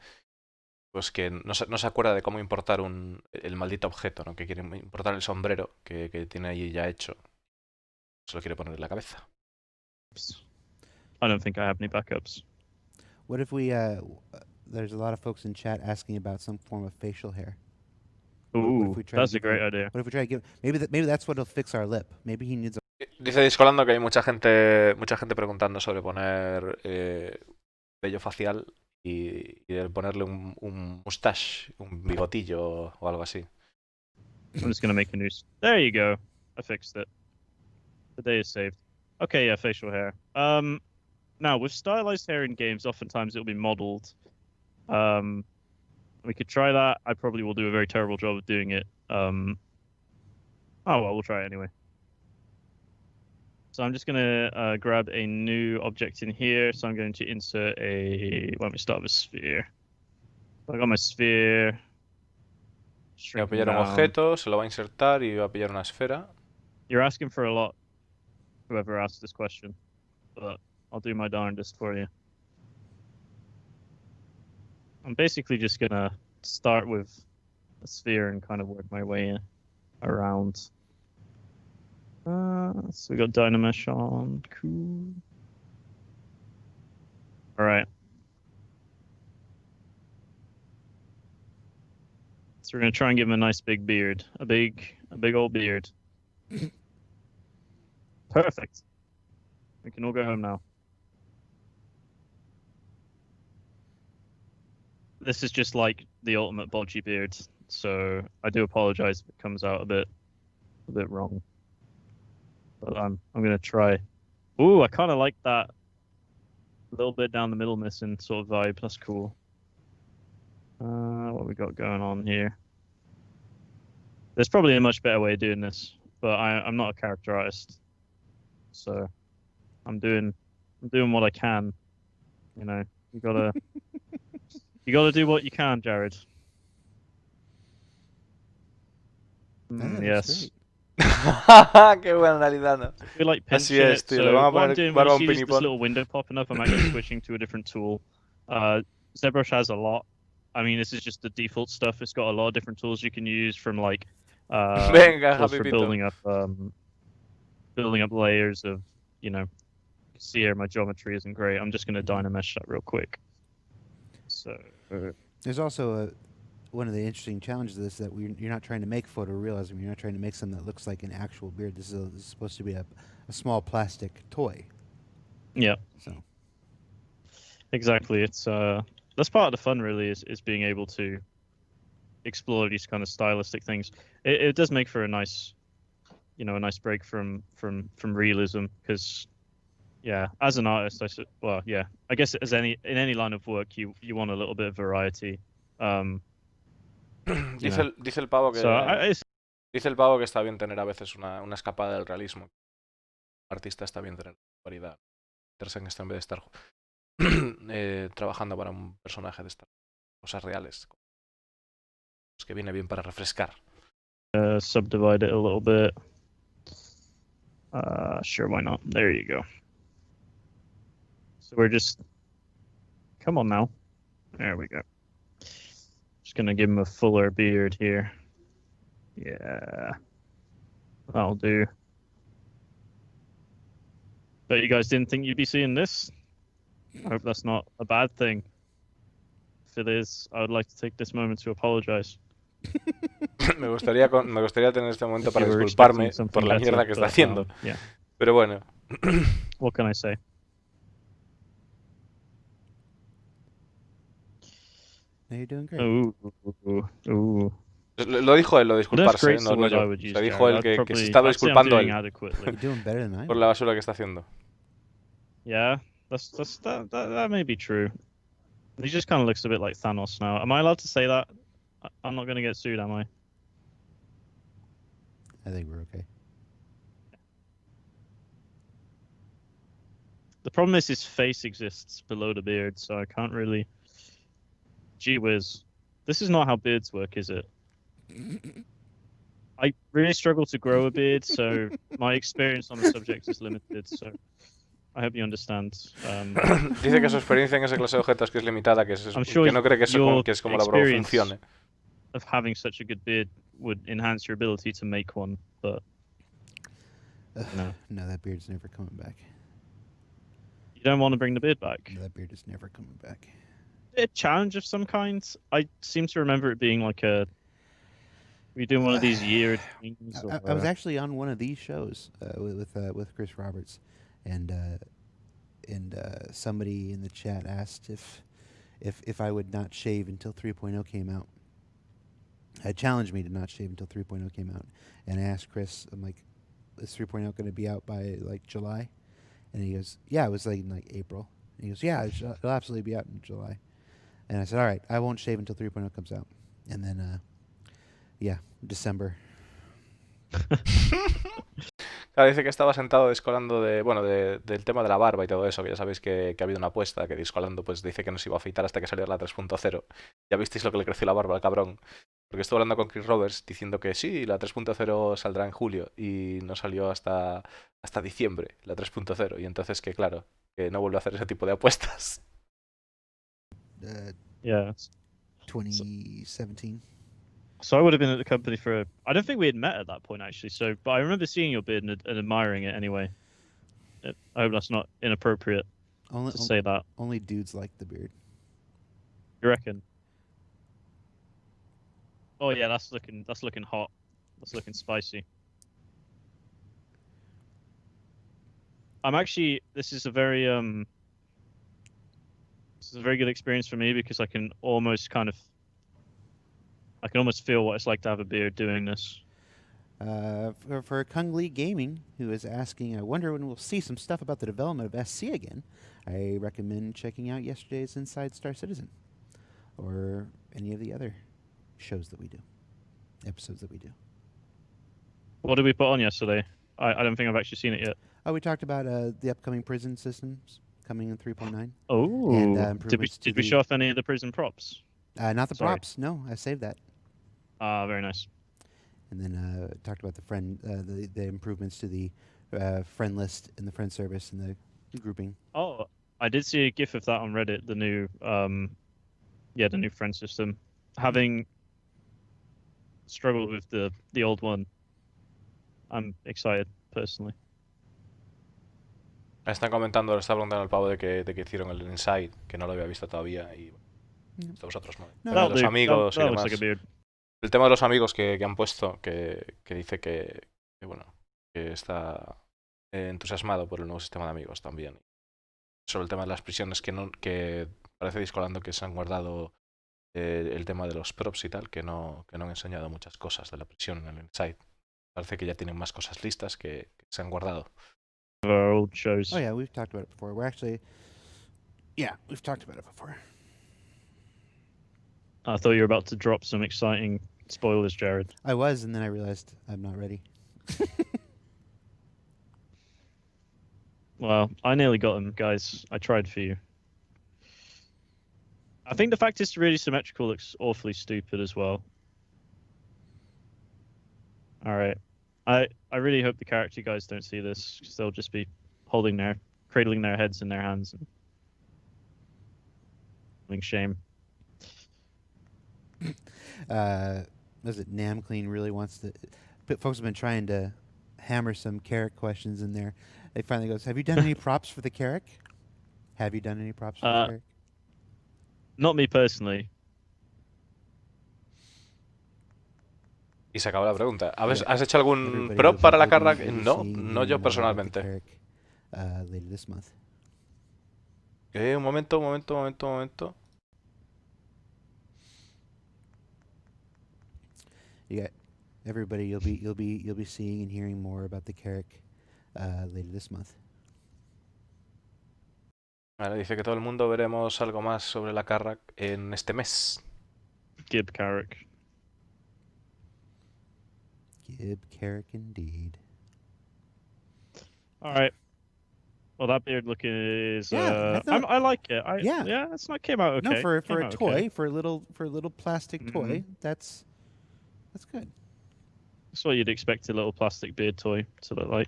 Pues que no se acuerda de cómo importar el maldito objeto, ¿no? Que quiere importar el sombrero que tiene ahí ya hecho. Se lo quiere poner en la cabeza. I don't think I have any backups. What if we? There's a lot of folks in chat asking about some form of facial hair. Ooh, that's a great idea. What if we try to give? Maybe that's what'll fix our lip. Maybe he needs. Dice Discolando que hay mucha gente preguntando sobre poner vello facial y ponerle un mustache, un bigotillo o algo así. I'm just gonna make a new. There you go. I fixed it. The day is saved. Okay, yeah, facial hair. Now with stylized hair in games, oftentimes it'll be modeled. We could try that. I probably will do a very terrible job of doing it. Oh well, we'll try it anyway. So I'm just gonna grab a new object in here. So I'm going to insert a. Why don't we start with sphere? So I got my sphere. Va a pillar un objeto, se lo va a insertar y va a pillar una esfera. You're asking for a lot, whoever asked this question, but I'll do my darndest for you. I'm basically just gonna start with a sphere and kind of work my way around. So we got Dynamesh on. Cool. All right. So we're gonna try and give him a nice big beard, a big old beard. Perfect. We can all go home now. This is just like the ultimate bodgy beard, so I do apologize if it comes out a bit wrong. But I'm gonna try. Ooh, I kind of like that little bit down the middle missing sort of vibe. That's cool. What we got going on here? There's probably a much better way of doing this, but I'm not a character artist, so I'm doing what I can. You know, you gotta do what you can, Jared. Yes. Qué buena realidad, ¿no? We like Así es, tío. So Le van a what I'm poner doing when barba you un see this pinipón. little window popping up, I'm actually switching to a different tool. ZBrush has a lot. I mean, this is just the default stuff. It's got a lot of different tools you can use, from like Venga, close for Japipito. building up layers of, you know, see here my geometry isn't great. I'm just going to dynamesh that real quick. So There's also one of the interesting challenges of this that you're not trying to make photorealism. You're not trying to make something that looks like an actual beard. This is supposed to be a small plastic toy. yeah, So exactly. It's that's part of the fun, really, is being able to explore these kind of stylistic things. It does make for a nice, you know, a nice break from realism, because yeah, as an artist, well, yeah, I guess in any line of work, you want a little bit of variety. You know. Dice el pavo que So dice el pavo que está bien tener a veces una escapada del realismo. El artista está bien tener variedad. Meterse en esto en vez de estar trabajando para un personaje de estas cosas reales. Pues que viene bien para refrescar. subdivide it a little bit. Sure, why not? There you go. So we're just, come on now. There we go. Just gonna give him a fuller beard here. Yeah, that'll do. Bet you guys didn't think you'd be seeing this. I hope that's not a bad thing. If it is, I would like to take this moment to apologize. me gustaría tener este momento If para you were disculparme expecting por something la better, mierda que está but, haciendo. yeah. Pero bueno. What can I say? now you're doing great. Ooh. Lo dijo él, lo de disculparse, Great's no the word I yo. would O use, sea, dijo él Jared. que se estaba I'd say I'm disculpando doing él adequately. You're doing better than I por am. la basura que está haciendo. Yeah, that may be true. He just kind of looks a bit like Thanos now. Am I allowed to say that? I'm not going to get sued, am I? I think we're okay. The problem is his face exists below the beard, so I can't really... Gee whiz. This is not how beards work, is it? I really struggle to grow a beard, so my experience on the subject is limited, so I hope you understand. Dice que su experiencia en esa clase de objetos que es limitada, que I'm sure no cree que es como la broma experience funcione. of having such a good beard would enhance your ability to make one, but no. No, that beard's never coming back. You don't want to bring the beard back? No, that beard is never coming back. A challenge of some kind? I seem to remember it being like a... Were you doing one of these year things? I was actually on one of these shows with Chris Roberts, and somebody in the chat asked if I would not shave until 3.0 came out. Challenged me to not shave until 3.0 came out, and I asked Chris, I'm like, is 3.0 going to be out by like July? And he goes, yeah, it was like in like April. And he goes, yeah, it'll absolutely be out in July. And I said, all right, I won't shave until 3.0 comes out. And then, yeah, December. Claro, dice que estaba sentado Discolando del tema de la barba y todo eso, que ya sabéis que ha habido una apuesta, que Discolando pues dice que no se iba a afeitar hasta que saliera la 3.0. Ya visteis lo que le creció la barba al cabrón. Porque estuve hablando con Chris Roberts diciendo que sí, la 3.0 saldrá en julio y no salió hasta diciembre, la 3.0. Y entonces que claro, que no vuelve a hacer ese tipo de apuestas. Yeah. 2017. So I would have been at the company for... I don't think we had met at that point, actually. So, but I remember seeing your beard and admiring it anyway. I hope that's not inappropriate to say that. Only dudes like the beard. You reckon? Oh yeah, that's looking hot. That's looking spicy. I'm actually... This is a very good experience for me, because I can almost feel what it's like to have a beard doing this. For Kung Lee Gaming, who is asking, I wonder when we'll see some stuff about the development of SC again. I recommend checking out yesterday's Inside Star Citizen, or any of the other shows that we do, episodes that we do. What did we put on yesterday? I don't think I've actually seen it yet. Oh, we talked about the upcoming prison systems coming in 3.9. Oh, and did we show off any of the prison props? Not the Sorry. props. No, I saved that. Very nice. And then talked about the improvements to the friend list and the friend service and the grouping. Oh, I did see a GIF of that on Reddit. The new, the new friend system having. struggled with the old one. I'm excited personally. Están comentando, le está preguntando al pavo de que hicieron el Inside, que no lo había visto todavía, y esto vosotros no. No, El tema de That'll los do. amigos That y looks demás. like a beard. El tema de los amigos que han puesto, que dice que, bueno, que está entusiasmado por el nuevo sistema de amigos también. Sobre el tema de las prisiones, que parece discolando que se han guardado el tema de los props y tal, que no han enseñado muchas cosas de la prisión en el Inside. Parece que ya tienen más cosas listas que se han guardado. Our old shows. Oh yeah, we've talked about it before. We've talked about it before. I thought you were about to drop some exciting spoilers, Jared. I was, and then I realized I'm not ready. Well, I nearly got them, guys. I tried for you. I think the fact it's really symmetrical looks awfully stupid as well. All right. I really hope the character guys don't see this, because they'll just be cradling their heads in their hands and feeling shame. Was it NamClean really wants to? But folks have been trying to hammer some Carrick questions in there. They finally goes, "Have you done any props for the Carrick? Have you done any props for the Carrick?" Not me personally. Y se acabó la pregunta. ¿Has Yeah. hecho algún Everybody prop will para la be Carrack? No, seeing no yo more about the personalmente. Carrick, later this month. Un momento. You got everybody. You'll be seeing and hearing more about the Carrick later this month. Vale, dice que todo el mundo veremos algo más sobre la Carrack en este mes. Gib Carrick. Gib Carrick indeed. All right. Well, that beard look is. Yeah, I thought- I like it. Yeah. it's not came out okay. No, for Came a out toy, okay. for a little plastic toy, that's good. That's what you'd expect a little plastic beard toy to look like.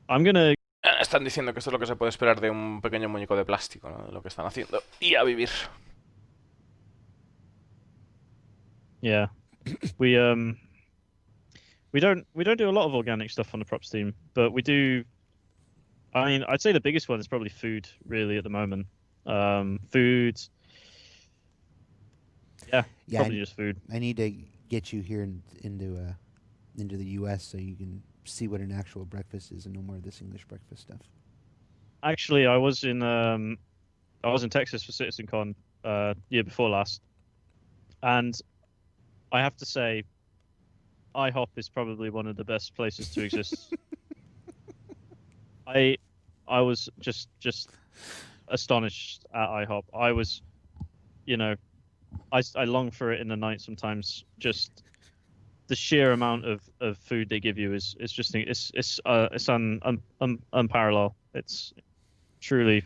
I'm gonna. Están diciendo que esto es lo que se puede esperar de un pequeño muñeco de plástico, ¿no? De lo que están haciendo. Y a vivir. Yeah, we don't do a lot of organic stuff on the props team, but we do. I mean, I'd say the biggest one is probably food, really, at the moment. Food. Yeah, probably just food. I need to get you here into the U.S. so you can see what an actual breakfast is and no more of this English breakfast stuff. Actually, I was in Texas for CitizenCon year before last, and I have to say, IHOP is probably one of the best places to exist. I was just astonished at IHOP. I was, I long for it in the night sometimes. Just the sheer amount of food they give you is just it's unparalleled. It's truly,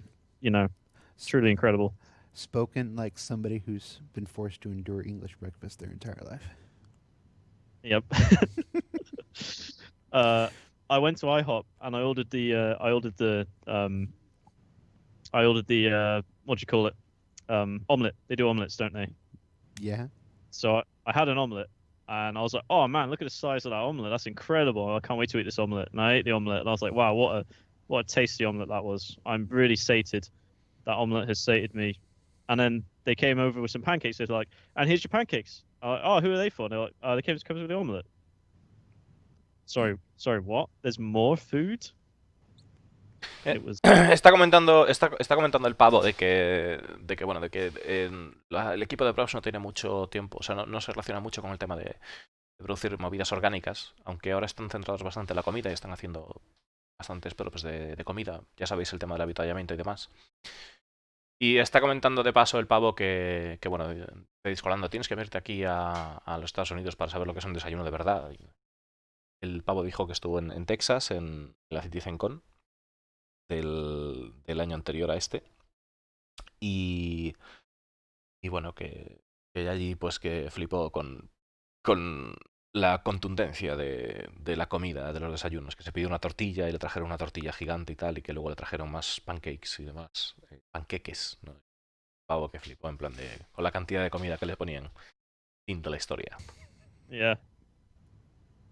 truly incredible. Spoken like somebody who's been forced to endure English breakfast their entire life. Yep. I went to IHOP and I ordered the what do you call it? Omelette. They do omelettes, don't they? Yeah. So I had an omelette and I was like, oh man, look at the size of that omelette. That's incredible. I can't wait to eat this omelette. And I ate the omelette and I was like, wow, what a tasty omelette that was. I'm really sated. That omelette has sated me. And then they came over with some pancakes. They're like, and here's your pancakes. I'm like, oh, who are they for? And they're like, they comes with the omelette. Sorry, what? There's more food? It was... Está comentando el pavo de que el equipo de props no tiene mucho tiempo, o sea, no se relaciona mucho con el tema de producir movidas orgánicas, aunque ahora están centrados bastante en la comida y están haciendo bastantes props de comida. Ya sabéis el tema del avituallamiento y demás. Y está comentando de paso el pavo que bueno, te discolando, tienes que verte aquí a los Estados Unidos para saber lo que es un desayuno de verdad. El pavo dijo que estuvo en Texas, en la CitizenCon del año anterior a este. Y bueno, que allí pues que flipó con la contundencia de la comida, de los desayunos, que se pidió una tortilla y le trajeron una tortilla gigante y tal, y que luego le trajeron más pancakes y demás, panqueques, ¿no? Pavo que flipó en plan de con la cantidad de comida que le ponían. Fin de la historia. Yeah.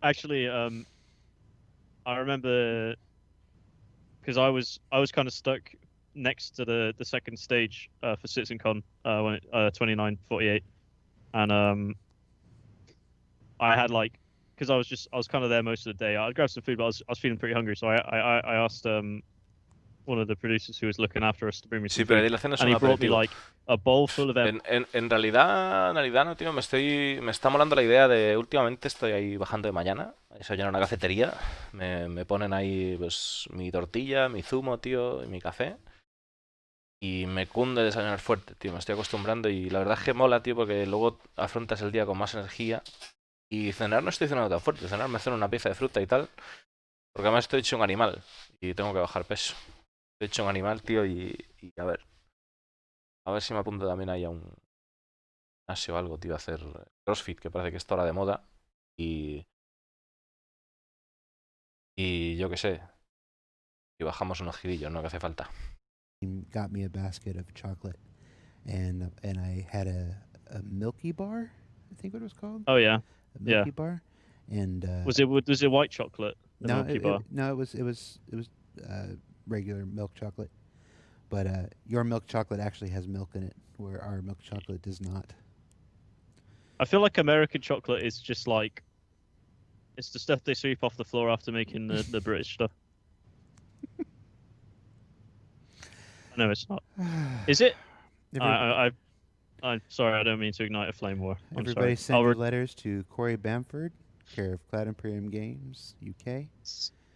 Actually, I remember because I was kind of stuck next to the second stage for CitizenCon when 2948, and I had like because I was kind of there most of the day. I grabbed some food, but I was feeling pretty hungry, so I asked one of the producers who was looking after us to bring me some Sí, pero food, ahí la cena es and un he brought me aperitivo. like a bowl full of En realidad, no, tío, me está molando la idea de, últimamente estoy ahí bajando de mañana, eso ya en una cafetería, me ponen ahí pues mi tortilla, mi zumo, tío, y mi café, y me cunde desayunar fuerte, tío, me estoy acostumbrando y la verdad es que mola, tío, porque luego afrontas el día con más energía y cenar no estoy cenando tan fuerte, cenar me ceno una pieza de fruta y tal, porque además estoy hecho un animal y tengo que bajar peso, estoy hecho un animal, tío, y a ver si me apunto también ahí a un gimnasio o algo, tío, a hacer CrossFit, que parece que está ahora de moda. Y, y yo qué sé, y bajamos unos girillos, ¿no? Que hace falta. Got me a basket of chocolate, and I had a Milky Bar, I think what it was called, Oh yeah, a yeah. Milky Bar, and Was it white chocolate? The no, Milky Bar. no, it was regular milk chocolate, but your milk chocolate actually has milk in it, where our milk chocolate does not. I feel like American chocolate is just like it's the stuff they sweep off the floor after making the British stuff. No, it's not. Is it? I'm sorry. I don't mean to ignite a flame war. I'm Everybody sorry. send your letters to Corey Bamford, care of Cloud Imperium Games, UK.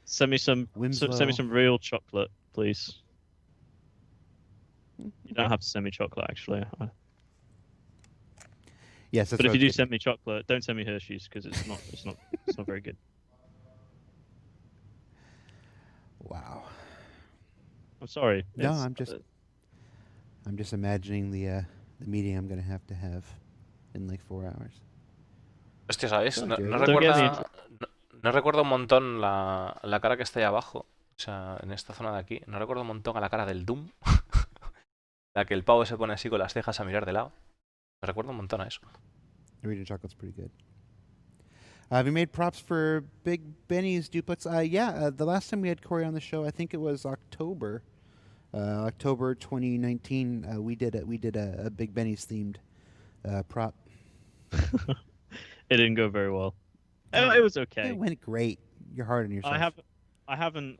Send me some real chocolate, please. You don't have to send me chocolate, actually. Yes, that's but what if you do getting send me chocolate, don't send me Hershey's because it's not very good. Wow. I'm sorry. No, I'm just imagining the meeting I'm going to have in like 4 hours. Hostia, ¿sabes? So, No, Jared, no what- Don't get me. recuerda, no recuerdo un montón la cara que está ahí abajo. O sea, en esta zona de aquí. No recuerdo un montón a la cara del Doom. La que el pavo se pone así con las cejas a mirar de lado. Me recuerdo un montón a eso. The Region Chocolate's pretty good. Have you made props for Big Benny's duplex? Yeah, the last time we had Corey on the show, I think it was October. October 2019, we did a Big Benny's themed prop. It didn't go very well. Oh, It was okay. It went great. You're hard on yourself. I haven't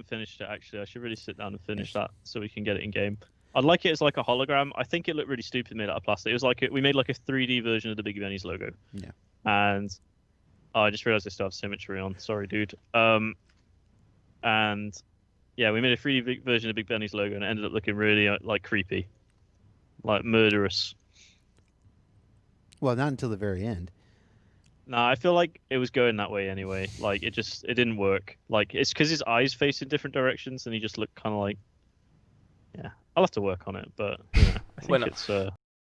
finished it actually. I should really sit down and finish that so we can get it in game. I'd like it as like a hologram. I think it looked really stupid made out of plastic. It was like we made like a 3D version of the Big Benny's logo. Yeah. And I just realized I still have symmetry on. Sorry, dude. And yeah, we made a 3D version of Big Benny's logo, and it ended up looking really like creepy, like murderous. Well, not until the very end. No, I feel like it was going that way anyway. Like it didn't work. Like it's because his eyes face in different directions, and he just looked kind of like. Yeah, I'll have to work on it, but yeah, I think Bueno, it's.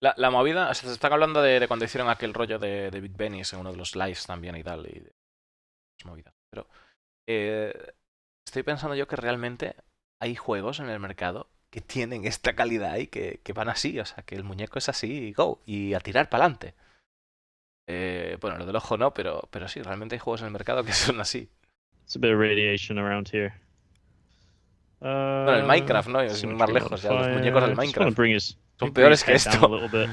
la movida, se están hablando de cuando hicieron aquel rollo de Big Benny's en uno de los lives también y tal, y de movidas. Pero estoy pensando yo que realmente hay juegos en el mercado que tienen esta calidad y que van así, o sea, que el muñeco es así y go, y a tirar para adelante. Bueno, lo del ojo no, pero sí, realmente hay juegos en el mercado que son así. It's a bit of radiation around here. Bueno, el Minecraft, ¿no? Sin más lejos, ya los muñecos del Minecraft son peores que esto. A little bit,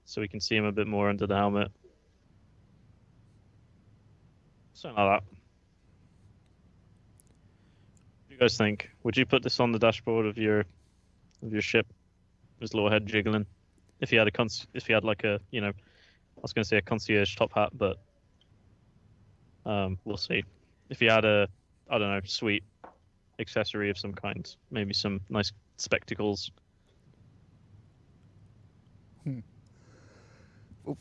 so we can see him a bit more under the helmet. Something like that. What do you guys think? Would you put this on the dashboard of your ship? His little head jiggling. If he had like a, you know, I was going to say a concierge top hat, but we'll see. If he had a, I don't know, sweet accessory of some kind, maybe some nice spectacles. All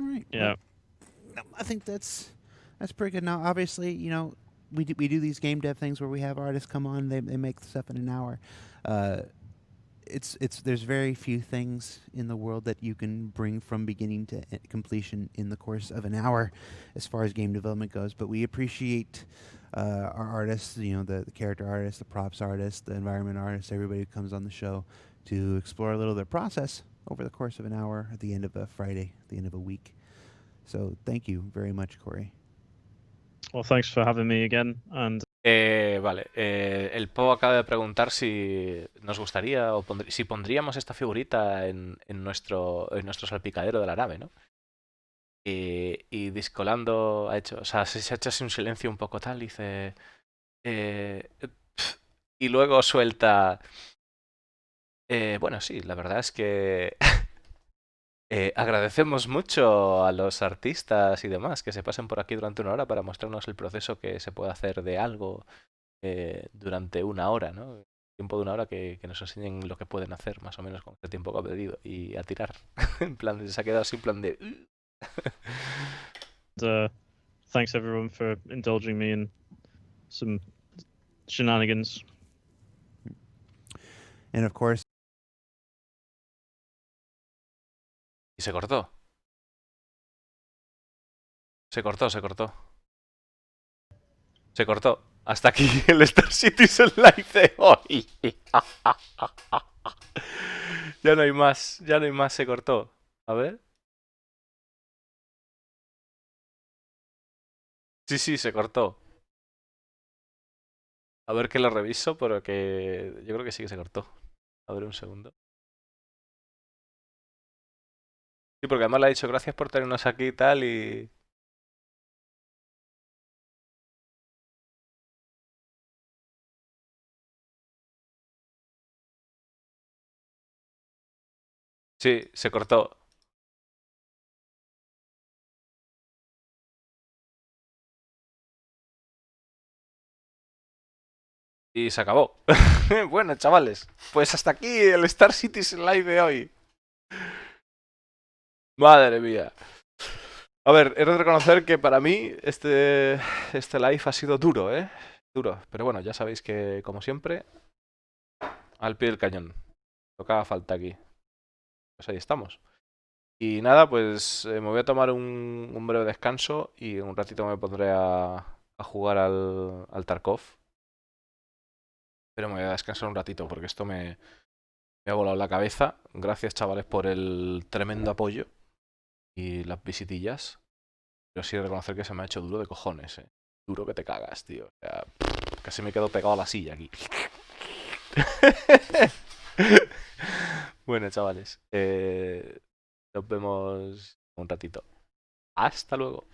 right. Yeah. Well, I think that's pretty good. Now, obviously, you know, we do these game dev things where we have artists come on, they make stuff in an hour. There's very few things in the world that you can bring from beginning to completion in the course of an hour, as far as game development goes. But we appreciate our artists, you know, the character artists, the props artists, the environment artists, everybody who comes on the show to explore a little of their process over the course of an hour at the end of a Friday, at the end of a week. So thank you very much, Corey. Well, thanks for having me again. And Vale, el Po acaba de preguntar si nos gustaría o si pondríamos esta figurita en nuestro salpicadero de la nave, ¿no? Y Discolando ha hecho, o sea, se ha hecho así un silencio un poco tal, dice... y luego suelta... bueno, sí, la verdad es que agradecemos mucho a los artistas y demás que se pasen por aquí durante una hora para mostrarnos el proceso que se puede hacer de algo durante una hora, ¿no? Tiempo de una hora que nos enseñen lo que pueden hacer, más o menos con el tiempo que ha pedido, y a tirar. En plan, se ha quedado así en plan de... thanks everyone for indulging me in some shenanigans. And of course, Y se cortó. Se cortó, se cortó. Se cortó. Hasta aquí el Star Citizen Live de hoy. Ya no hay más, ya no hay más, se cortó. A ver. Sí, sí, se cortó. A ver que lo reviso, pero que yo creo que sí que se cortó. A ver un segundo. Sí, porque además le ha dicho gracias por tenernos aquí y tal y... Sí, se cortó. Y se acabó. Bueno, chavales, pues hasta aquí el Star Citizen Live de hoy. Madre mía. A ver, he de reconocer que para mí este live ha sido duro, ¿eh? Duro. Pero bueno, ya sabéis que, como siempre, al pie del cañón. Tocaba falta aquí. Pues ahí estamos. Y nada, pues me voy a tomar un breve descanso y un ratito me pondré a jugar al Tarkov. Pero me voy a descansar un ratito porque esto me ha volado la cabeza. Gracias, chavales, por el tremendo apoyo y las visitillas. Pero sí he de reconocer que se me ha hecho duro de cojones, eh. Duro que te cagas, tío. O sea, casi me quedo pegado a la silla aquí. Bueno, chavales. Nos vemos un ratito. Hasta luego.